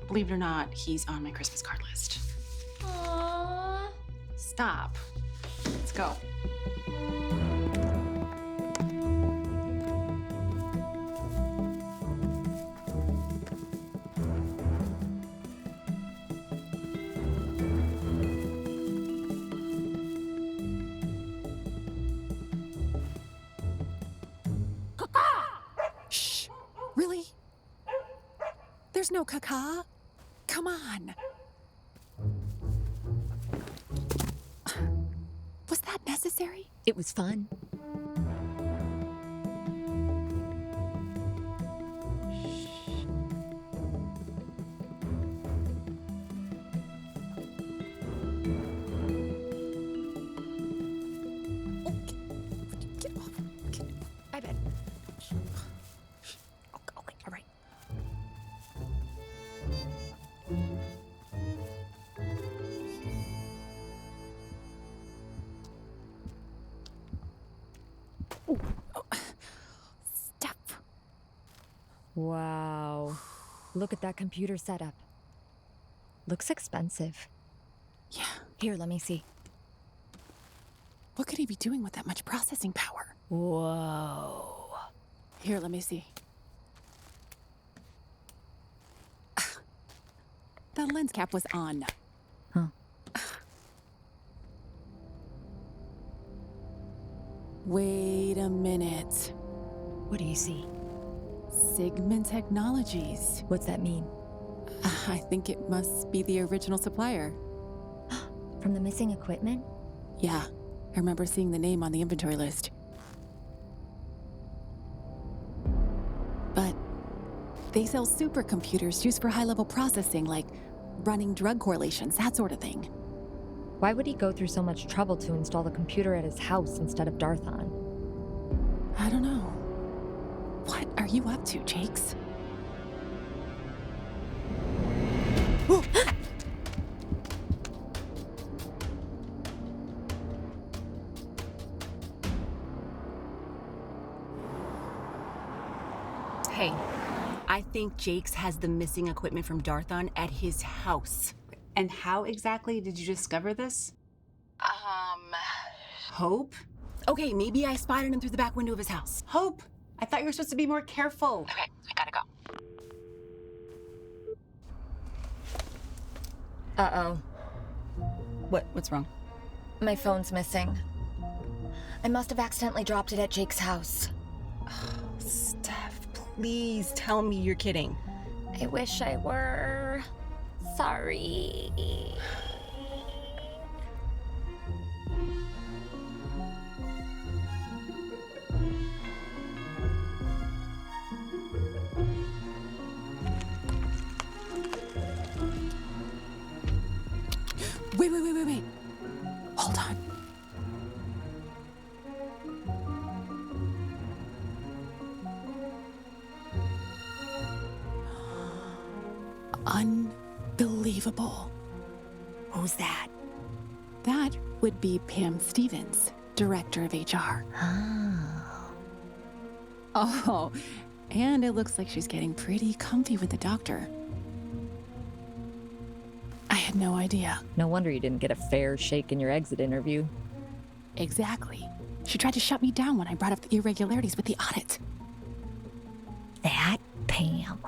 Believe it or not, he's on my Christmas card list. Aww. Stop. Let's go. Shh. Really? There's no caca. Come on. Was that necessary? It was fun. Get off. I bet. Okay, all right. Steph. Wow. Look at that computer setup. Looks expensive. Yeah. Here, let me see. What could he be doing with that much processing power? Whoa. Here, let me see. The lens cap was on. Huh. Wait a minute. What do you see? Sigmund Technologies. What's that mean? I think it must be the original supplier. From the missing equipment? Yeah, I remember seeing the name on the inventory list. But they sell supercomputers used for high-level processing, like running drug correlations, that sort of thing. Why would he go through so much trouble to install the computer at his house instead of Darthon? I don't know. What are you up to, Jakes? Hey, I think Jakes has the missing equipment from Darthon at his house. And how exactly did you discover this? Hope? Okay, maybe I spotted him through the back window of his house. Hope, I thought you were supposed to be more careful. Okay, I gotta go. Uh-oh. What's wrong? My phone's missing. I must have accidentally dropped it at Jake's house. Steph, please tell me you're kidding. I wish I were. Sorry. Wait. Hold on. Unbelievable. Who's that? That would be Pam Stevens, Director of HR. Oh, and it looks like she's getting pretty comfy with the doctor. I had no idea. No wonder you didn't get a fair shake in your exit interview. Exactly. She tried to shut me down when I brought up the irregularities with the audit. That Pam.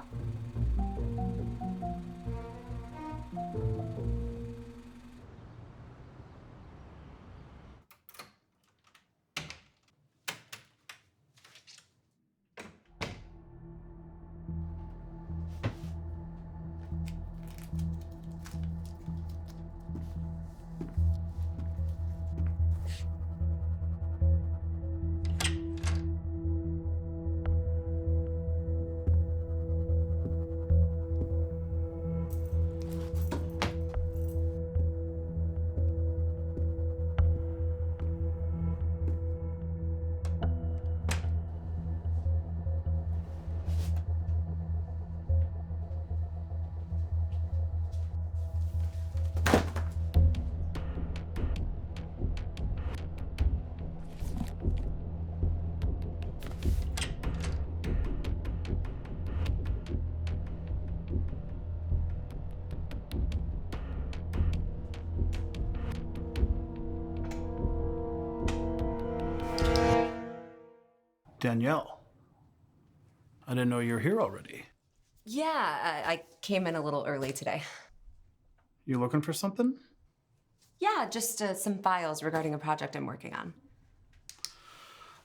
Danielle. I didn't know you were here already. Yeah, I came in a little early today. You looking for something? Yeah, just some files regarding a project I'm working on.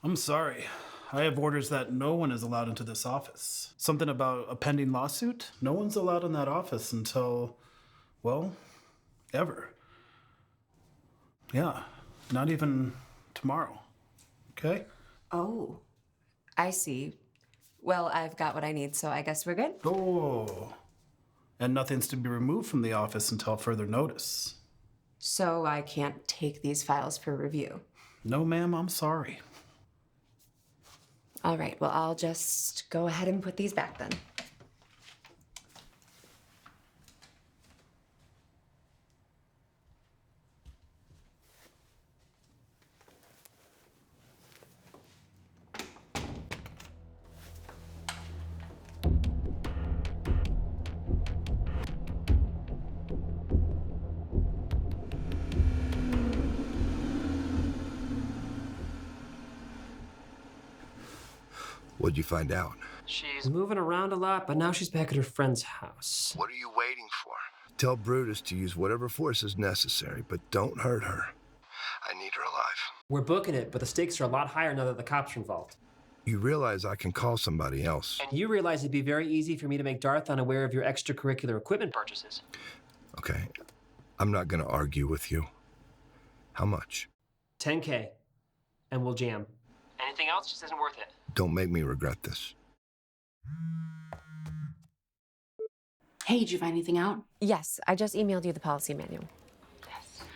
I'm sorry. I have orders that no one is allowed into this office. Something about a pending lawsuit? No one's allowed in that office until, well, ever. Yeah, not even tomorrow. Okay? Oh, I see. Well, I've got what I need, so I guess we're good? Oh. And nothing's to be removed from the office until further notice. So I can't take these files for review? No, ma'am, I'm sorry. All right, well, I'll just go ahead and put these back then. What'd you find out? She's moving around a lot, but now she's back at her friend's house. What are you waiting for? Tell Brutus to use whatever force is necessary, but don't hurt her. I need her alive. We're booking it, but the stakes are a lot higher now that the cops are involved. You realize I can call somebody else. And you realize it'd be very easy for me to make Darth unaware of your extracurricular equipment purchases. Okay, I'm not gonna argue with you. How much? $10K, and we'll jam. Anything else just isn't worth it. Don't make me regret this. Hey, did you find anything out? Yes, I just emailed you the policy manual. Yes. All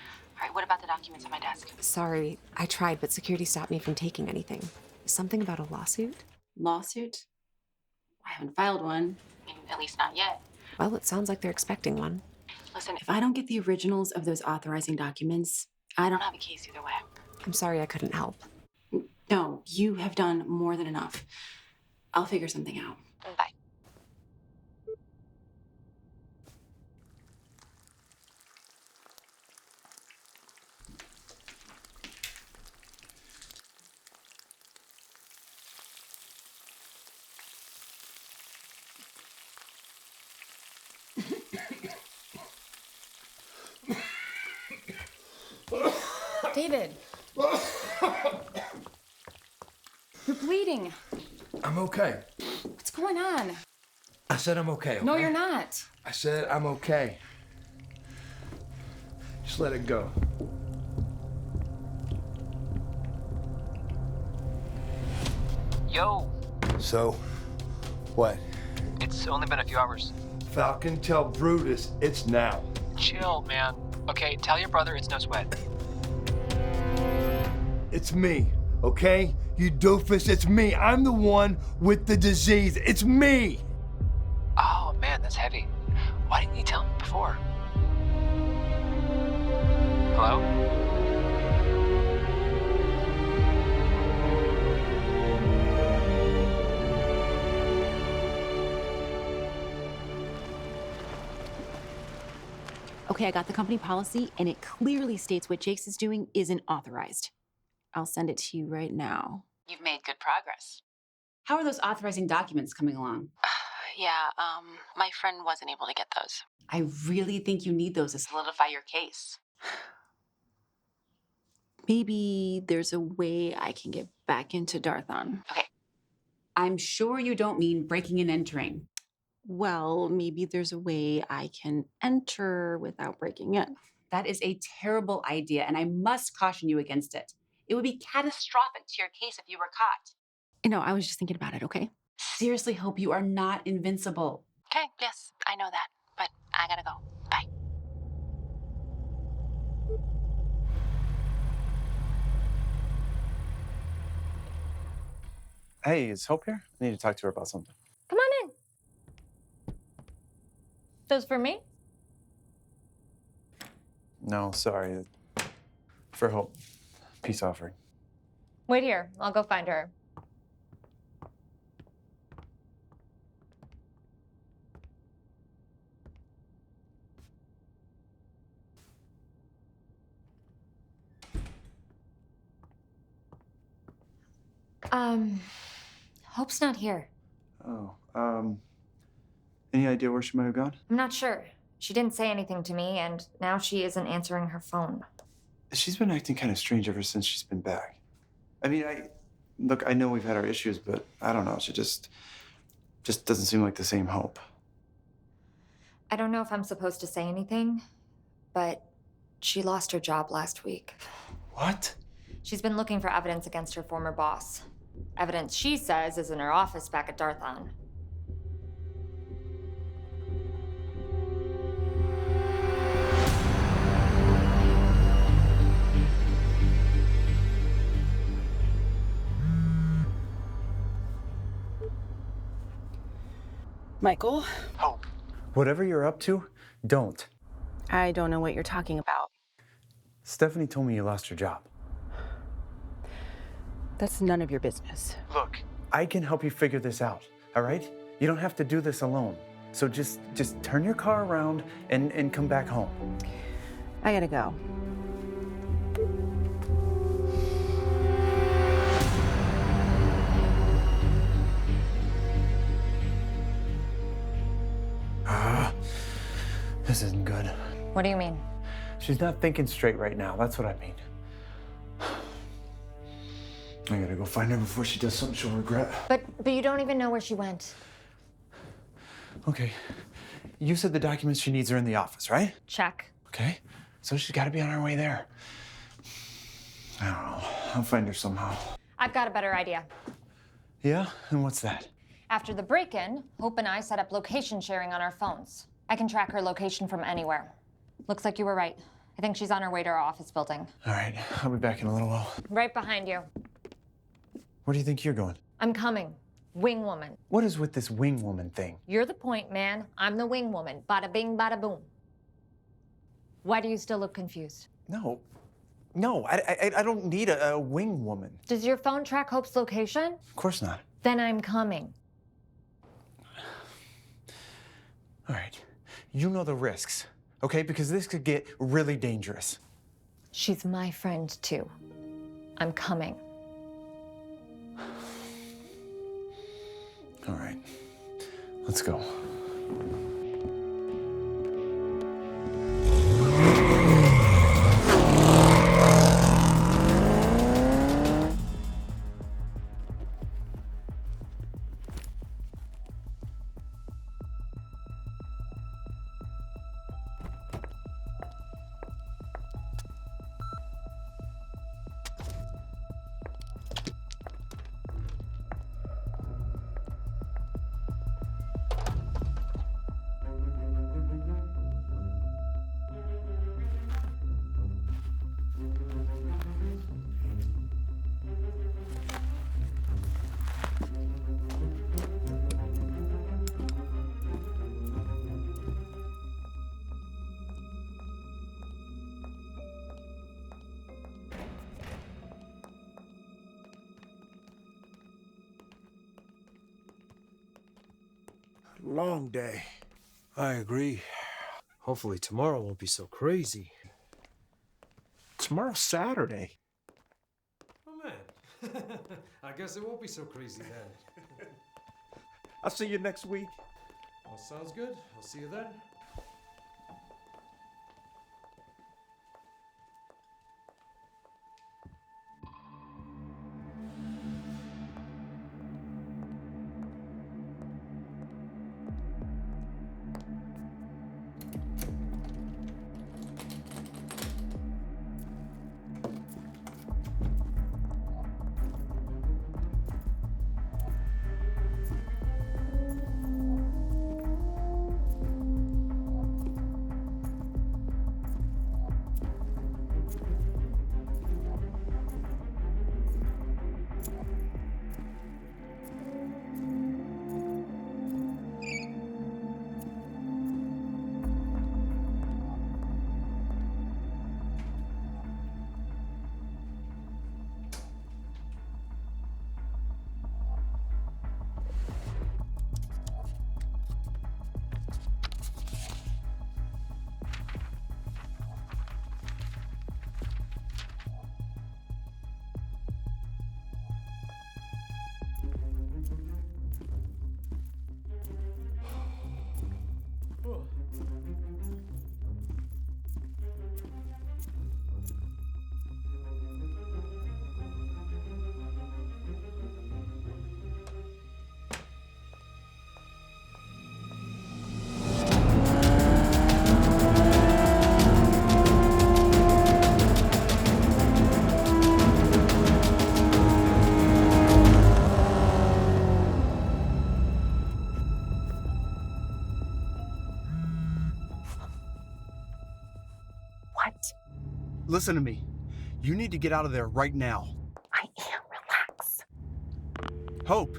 right, what about the documents on my desk? Sorry, I tried, but security stopped me from taking anything. Something about a lawsuit? Lawsuit? I haven't filed one. I mean, at least not yet. Well, it sounds like they're expecting one. Listen, If I don't get the originals of those authorizing documents, I don't have a case either way. I'm sorry I couldn't help. No, you have done more than enough. I'll figure something out. Bye. David. You're bleeding. I'm okay. What's going on? I said I'm okay. No, okay? you're not. I said I'm okay. Just let it go. Yo, So, what? it's only been a few hours. Falcon, tell Brutus it's now. Chill, man. Okay, tell your brother it's no sweat. It's me, okay? You doofus, it's me. I'm the one with the disease. It's me. Oh, man, that's heavy. Why didn't you tell me before? Hello? Okay, I got the company policy, and it clearly states what Jake's is doing isn't authorized. I'll send it to you right now. You've made good progress. How are those authorizing documents coming along? Yeah, my friend wasn't able to get those. I really think you need those to Solidify your case. Maybe there's a way I can get back into Darthon. Okay. I'm sure you don't mean breaking and entering. Well, maybe there's a way I can enter without breaking in. That is a terrible idea, and I must caution you against it. It would be catastrophic to your case if you were caught. No, I was just thinking about it, okay? Seriously hope you are not invincible. Okay, yes, I know that, but I gotta go. Bye. Hey, is Hope here? I need to talk to her about something. Come on in. Those for me? No, sorry. For Hope. Peace offering. Wait here. I'll go find her. Hope's not here. Oh, any idea where she might have gone? I'm not sure. She didn't say anything to me, and now she isn't answering her phone. She's been acting kind of strange ever since she's been back. I mean, look, I know we've had our issues, but I don't know. She just doesn't seem like the same Hope. I don't know if I'm supposed to say anything, but she lost her job last week. What? She's been looking for evidence against her former boss. Evidence she says is in her office back at Darthon. Michael? Hope. Whatever you're up to, don't. I don't know what you're talking about. Stephanie told me you lost your job. That's none of your business. Look, I can help you figure this out, all right? You don't have to do this alone. So just turn your car around and come back home. I gotta go. This isn't good. What do you mean? She's not thinking straight right now. That's what I mean. I gotta go find her before she does something she'll regret. But you don't even know where she went. Okay. You said the documents she needs are in the office, right? Check. Okay. So she's gotta be on her way there. I don't know. I'll find her somehow. I've got a better idea. Yeah? And what's that? After the break-in, Hope and I set up location sharing on our phones. I can track her location from anywhere. Looks like you were right. I think she's on her way to our office building. All right. I'll be back in a little while. Right behind you. Where do you think you're going? I'm coming. Wing woman. What is with this wing woman thing? You're the point man. I'm the wing woman. Bada bing, bada boom. Why do you still look confused? No, I don't need a wing woman. Does your phone track Hope's location? Of course not. Then I'm coming. All right. You know the risks, okay? Because this could get really dangerous. She's my friend, too. I'm coming. All right. Let's go. Long day. I agree. Hopefully tomorrow won't be so crazy. Tomorrow's Saturday. Oh, man. I guess it won't be so crazy then. I'll see you next week. All sounds good. I'll see you then. Listen to me. You need to get out of there right now. I am. Relax. Hope.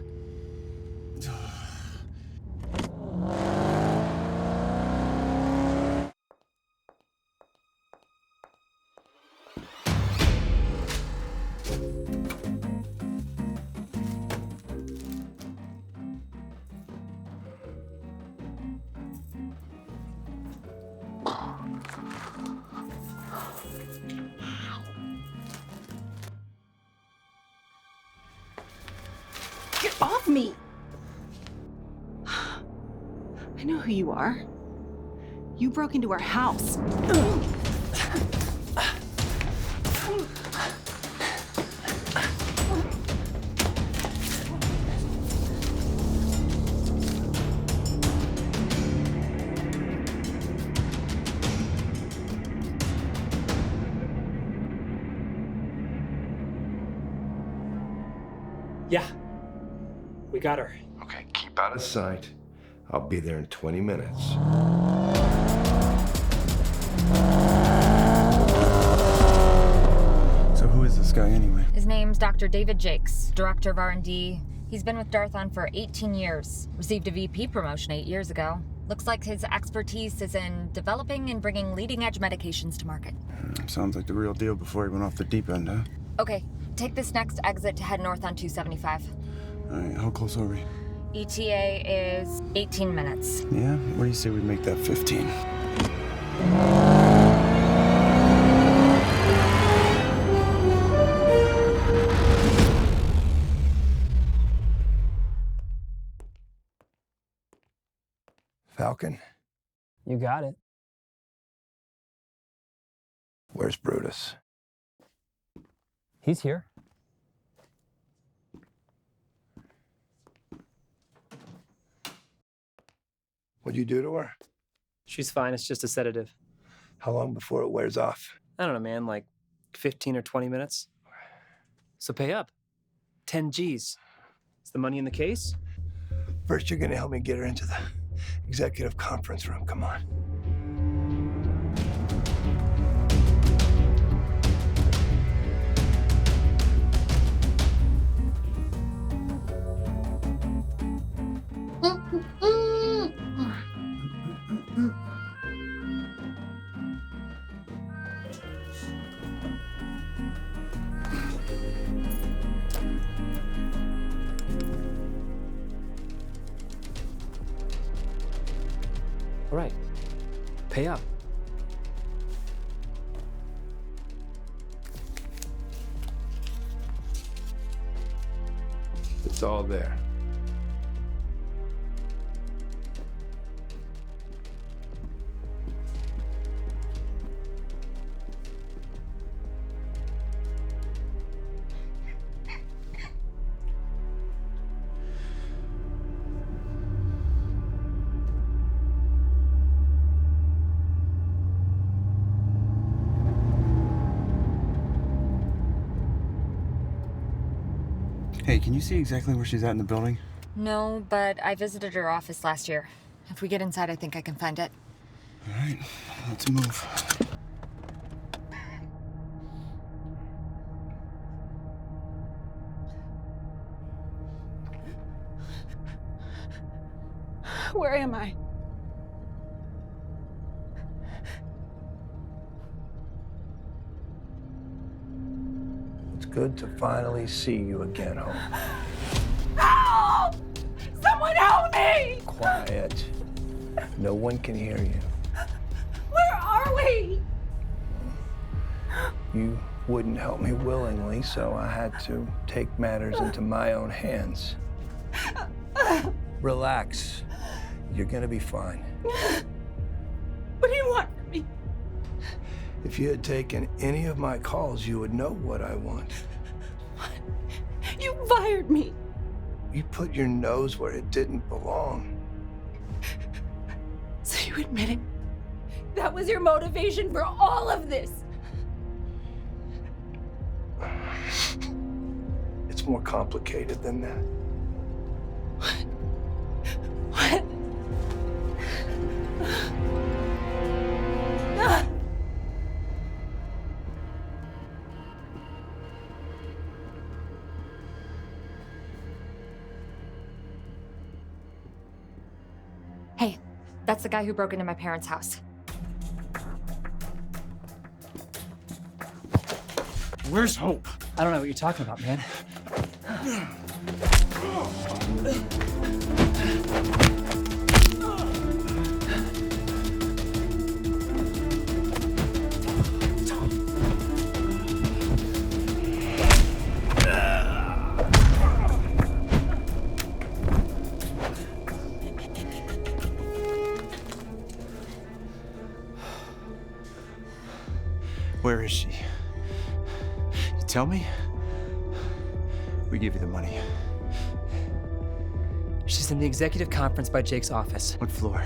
Get off me! I know who you are. You broke into our house. Yeah. We got her. Okay, keep out of sight. I'll be there in 20 minutes. So who is this guy anyway? His name's Dr. David Jakes, director of R&D. He's been with Darthon for 18 years. Received a VP promotion 8 years ago. Looks like his expertise is in developing and bringing leading-edge medications to market. Sounds like the real deal before he went off the deep end, huh? Okay, take this next exit to head north on 275. All right, how close are we? ETA is 18 minutes. Yeah? What do you say we make that 15? Falcon, You got it. where's Brutus? He's here. What'd you do to her? She's fine. It's just a sedative. How long before it wears off? I don't know, man. Like 15 or 20 minutes. So pay up. 10 G's. Is the money in the case? First, you're gonna help me get her into the executive conference room. Come on. All right. Pay up. It's all there. Hey, can you see exactly where she's at in the building? No, but I visited her office last year. If we get inside, I think I can find it. All right, let's move. Where am I? It's good to finally see you again, Hope. Help! Someone help me! Quiet. No one can hear you. Where are we? You wouldn't help me willingly, so I had to take matters into my own hands. Relax. You're gonna be fine. What do you want from me? If you had taken any of my calls, you would know what I want. What? You fired me. You put your nose where it didn't belong. So you admit it? That was your motivation for all of this? It's more complicated than that. What? That's the guy who broke into my parents' house. Where's Hope? I don't know what you're talking about, man. Where is she? You tell me? We give you the money. She's in the executive conference by Jake's office. What floor?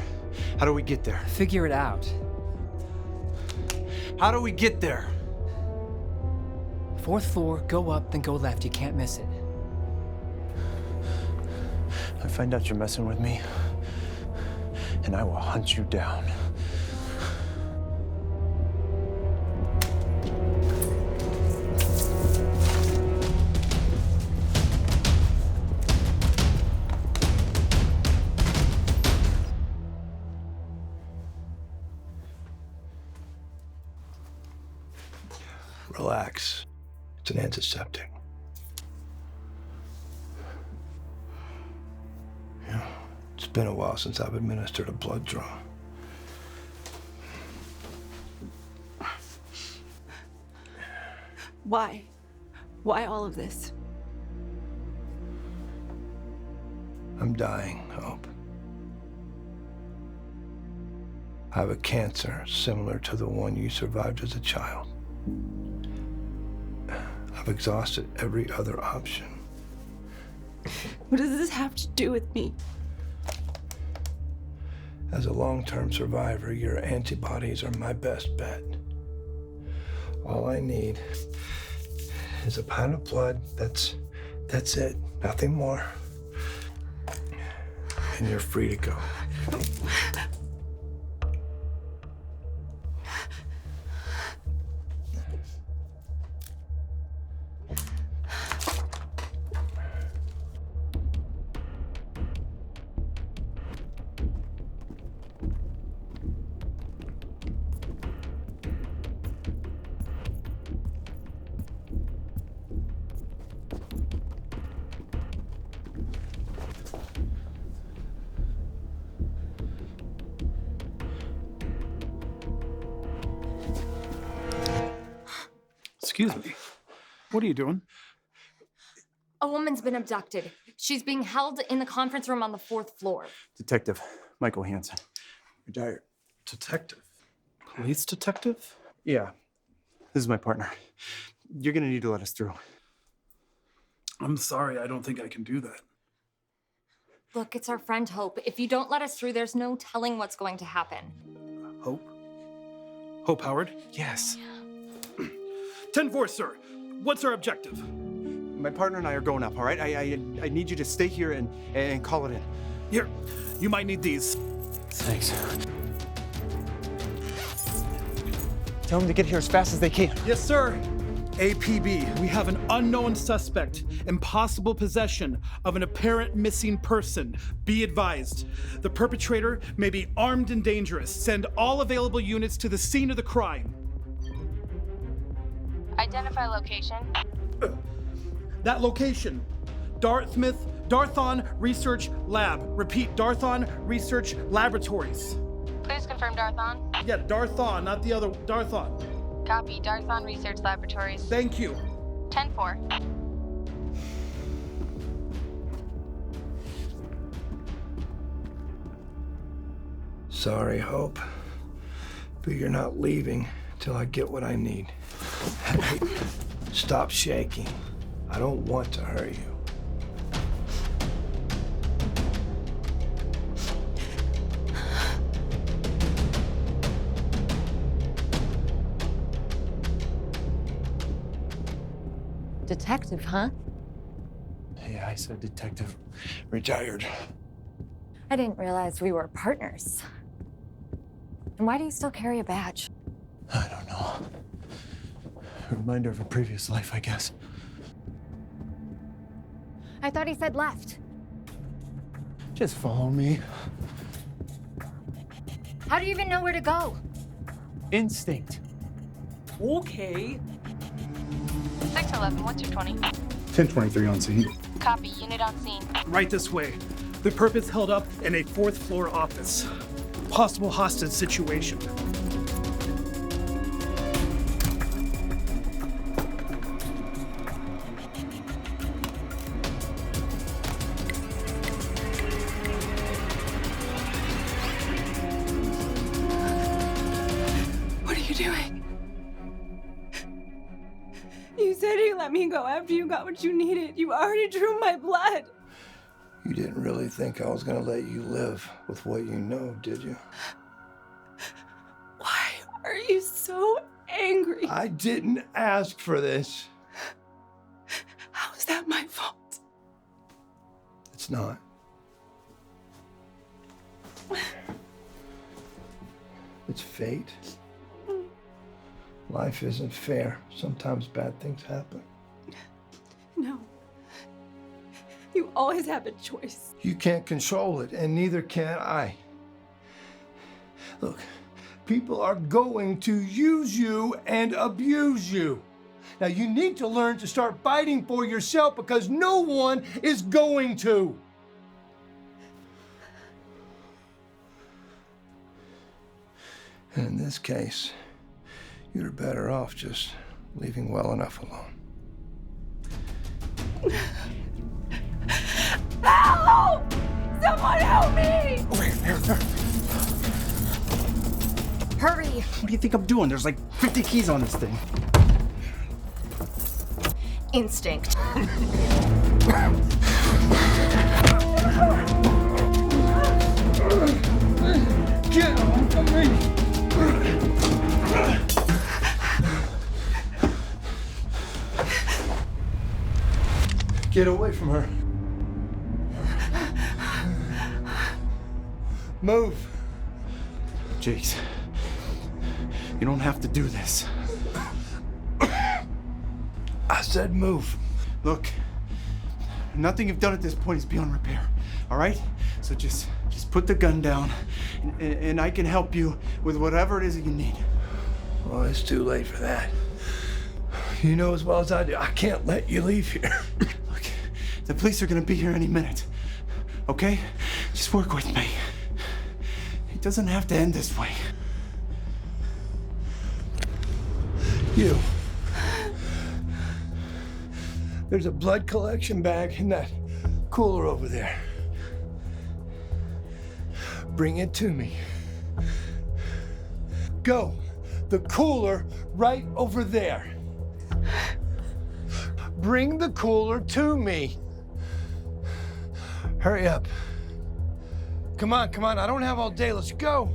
How do we get there? Figure it out. How do we get there? 4th floor, go up, then go left. You can't miss it. I find out you're messing with me, and I will hunt you down. Relax. It's an antiseptic. Yeah, it's been a while since I've administered a blood draw. Why? Why all of this? I'm dying, Hope. I have a cancer similar to the one you survived as a child. I've exhausted every other option. What does this have to do with me? As a long-term survivor, your antibodies are my best bet. All I need is a pound of blood. That's it. Nothing more. And you're free to go. Excuse me. What are you doing? A woman's been abducted. She's being held in the conference room on the 4th floor. Detective Michael Hanson, retired. Detective? Police detective? Yeah, this is my partner. You're gonna need to let us through. I'm sorry, I don't think I can do that. Look, it's our friend Hope. If you don't let us through, there's no telling what's going to happen. Hope? Hope Howard? Yes. 10-4, sir. What's our objective? My partner and I are going up, all right? I need you to stay here and call it in. Here, you might need these. Thanks. Tell them to get here as fast as they can. Yes, sir. APB, we have an unknown suspect in possible possession of an apparent missing person. Be advised, the perpetrator may be armed and dangerous. Send all available units to the scene of the crime. Identify location. That location, Darthon Research Lab. Repeat, Darthon Research Laboratories. Please confirm Darthon. Yeah, Darthon, not the other, Darthon. Copy, Darthon Research Laboratories. Thank you. 10-4. Sorry, Hope, but you're not leaving till I get what I need. Hey, stop shaking. I don't want to hurt you. Detective, huh? Yeah, I said detective. Retired. I didn't realize we were partners. And why do you still carry a badge? I don't know. A reminder of a previous life, I guess. I thought he said left. Just follow me. How do you even know where to go? Instinct. Okay. 611, what's your 20? 1023 on scene. Copy, unit on scene. Right this way. The perp is held up in a 4th floor office. Possible hostage situation. What are you doing? You said you let me go after you got what you needed. You already drew my blood. You didn't really think I was gonna let you live with what you know, did you? Why are you so angry? I didn't ask for this. How is that my fault? It's not. It's fate. Life isn't fair. Sometimes bad things happen. No. You always have a choice. You can't control it, and neither can I. Look, people are going to use you and abuse you. Now, you need to learn to start fighting for yourself because no one is going to. And in this case, you're better off just leaving well enough alone. Help! Someone help me! Hurry! What do you think I'm doing? There's like 50 keys on this thing. Instinct. Get off of me! Get away from her. Move. Jakes, you don't have to do this. I said move. Look, nothing you've done at this point is beyond repair, all right? So just put the gun down, and I can help you with whatever it is that you need. Well, it's too late for that. You know as well as I do, I can't let you leave here. Look, the police are gonna be here any minute, okay? Just work with me. It doesn't have to end this way. You. There's a blood collection bag in that cooler over there. Bring it to me. Go. The cooler right over there. Bring the cooler to me. Hurry up. Come on, come on. I don't have all day. Let's go.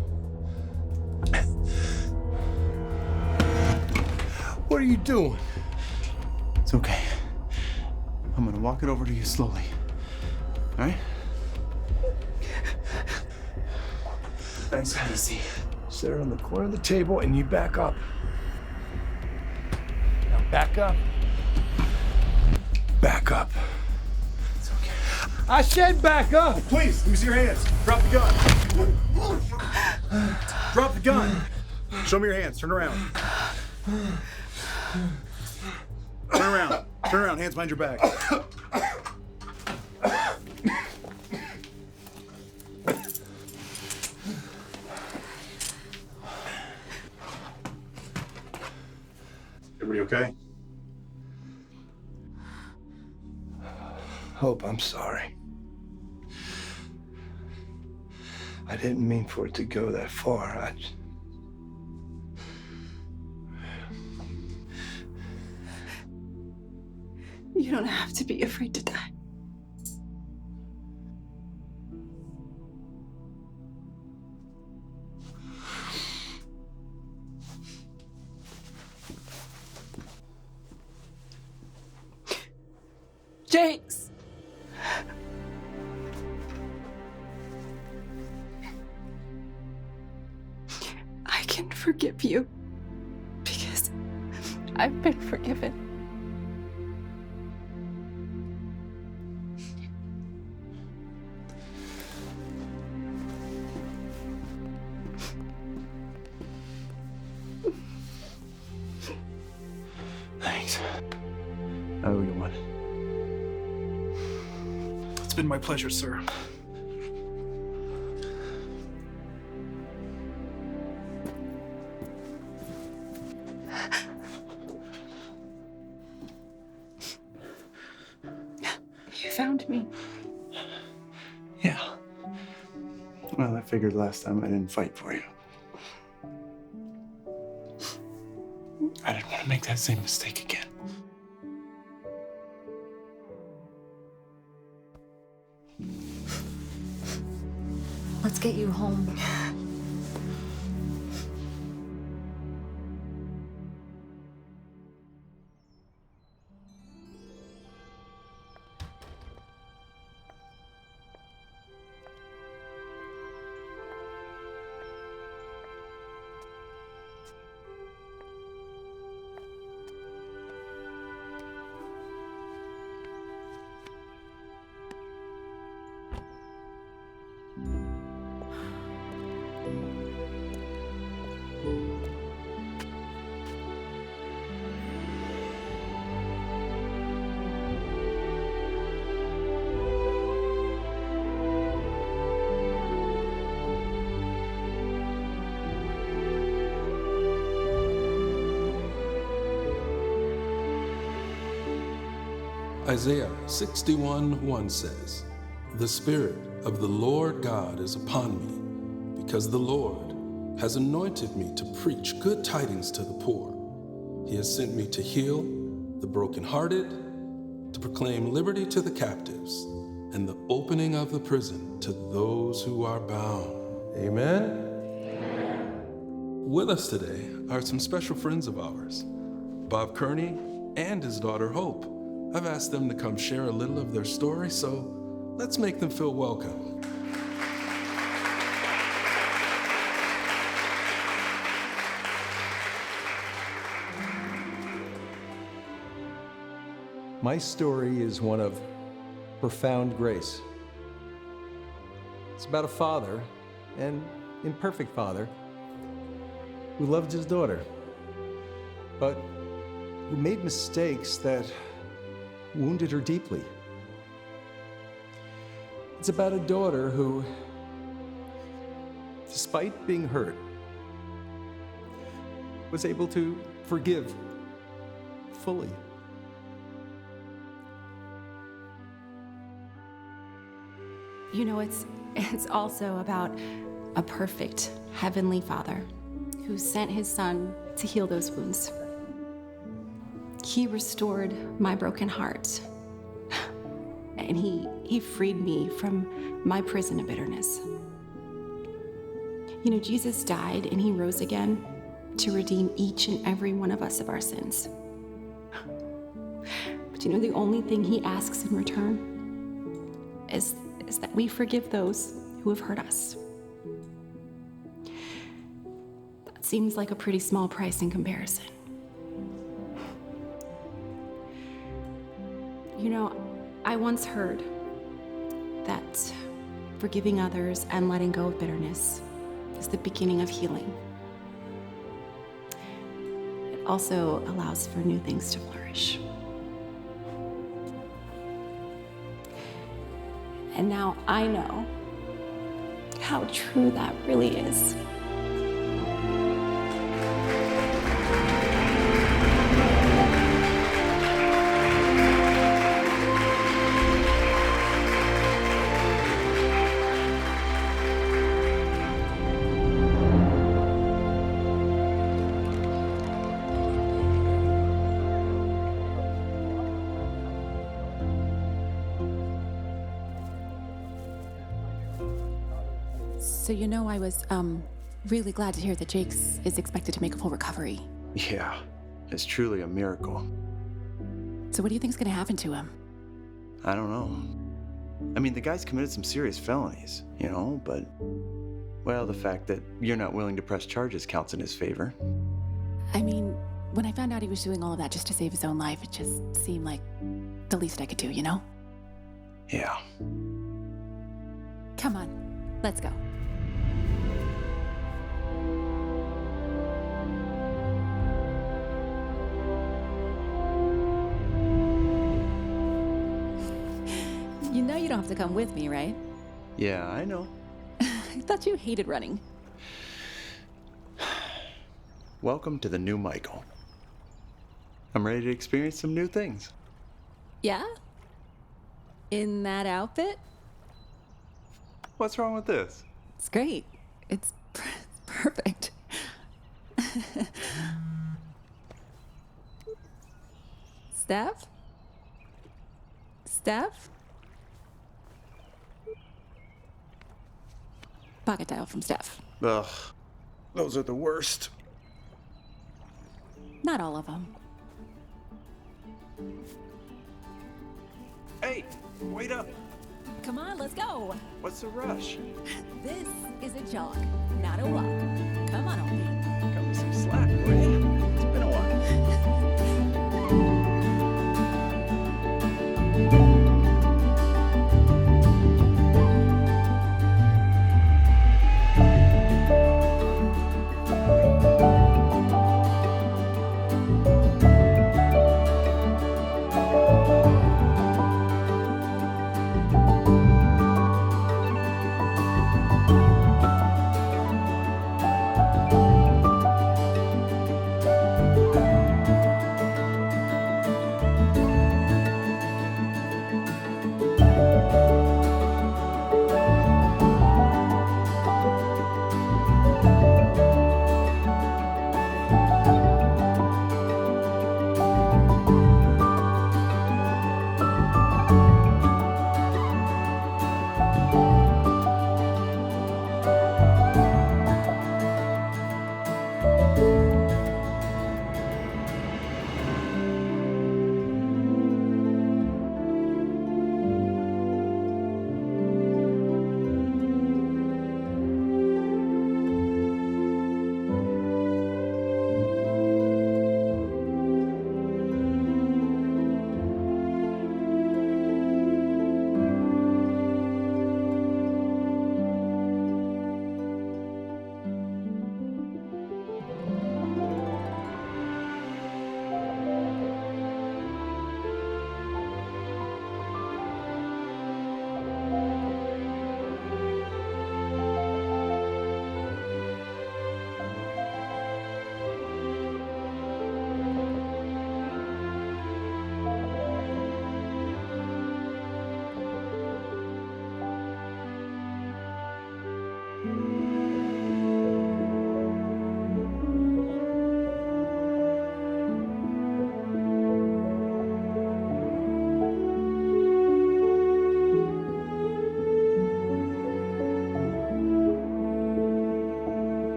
What are you doing? It's okay. I'm gonna walk it over to you slowly. All right? Nice and easy. Set her on the corner of the table and you back up. Now back up. Back up. It's okay. I said back up! Please, let me see your hands. Drop the gun. Drop the gun. Show me your hands. Turn around. Turn around. Turn around. Hands behind your back. Everybody okay? Hope, I'm sorry. I didn't mean for it to go that far. You don't have to be afraid to die. Jakes! I can forgive you because I've been forgiven. been my pleasure, sir. You found me. Yeah. Well, I figured last time I didn't fight for you. I didn't want to make that same mistake again. Let's get you home. Isaiah 61:1 says, "The Spirit of the Lord God is upon me, because the Lord has anointed me to preach good tidings to the poor. He has sent me to heal the brokenhearted, to proclaim liberty to the captives, and the opening of the prison to those who are bound." Amen? With us today are some special friends of ours, Bob Kearney and his daughter Hope. I've asked them to come share a little of their story, so let's make them feel welcome. My story is one of profound grace. It's about a father, an imperfect father, who loved his daughter, but who made mistakes that wounded her deeply. It's about a daughter who, despite being hurt, was able to forgive fully. You know, it's also about a perfect heavenly Father who sent his son to heal those wounds. He restored my broken heart, and he freed me from my prison of bitterness. You know, Jesus died and he rose again to redeem each and every one of us of our sins. But you know, the only thing he asks in return is that we forgive those who have hurt us. That seems like a pretty small price in comparison. You know, I once heard that forgiving others and letting go of bitterness is the beginning of healing. It also allows for new things to flourish. And now I know how true that really is. So you know, I was really glad to hear that Jake's is expected to make a full recovery. Yeah, it's truly a miracle. So what do you think's gonna happen to him? I don't know. I mean, the guy's committed some serious felonies, you know, but, well, the fact that you're not willing to press charges counts in his favor. I mean, when I found out he was doing all of that just to save his own life, it just seemed like the least I could do, you know? Yeah. Come on, let's go. You know you don't have to come with me, right? Yeah, I know. I thought you hated running. Welcome to the new Michael. I'm ready to experience some new things. Yeah? In that outfit? What's wrong with this? It's great. It's perfect. Steph? Steph? Pocket dial from Steph. Ugh, those are the worst. Not all of them. Hey, wait up. Come on, let's go. What's the rush? This is a jog, not a walk. Come on, old man.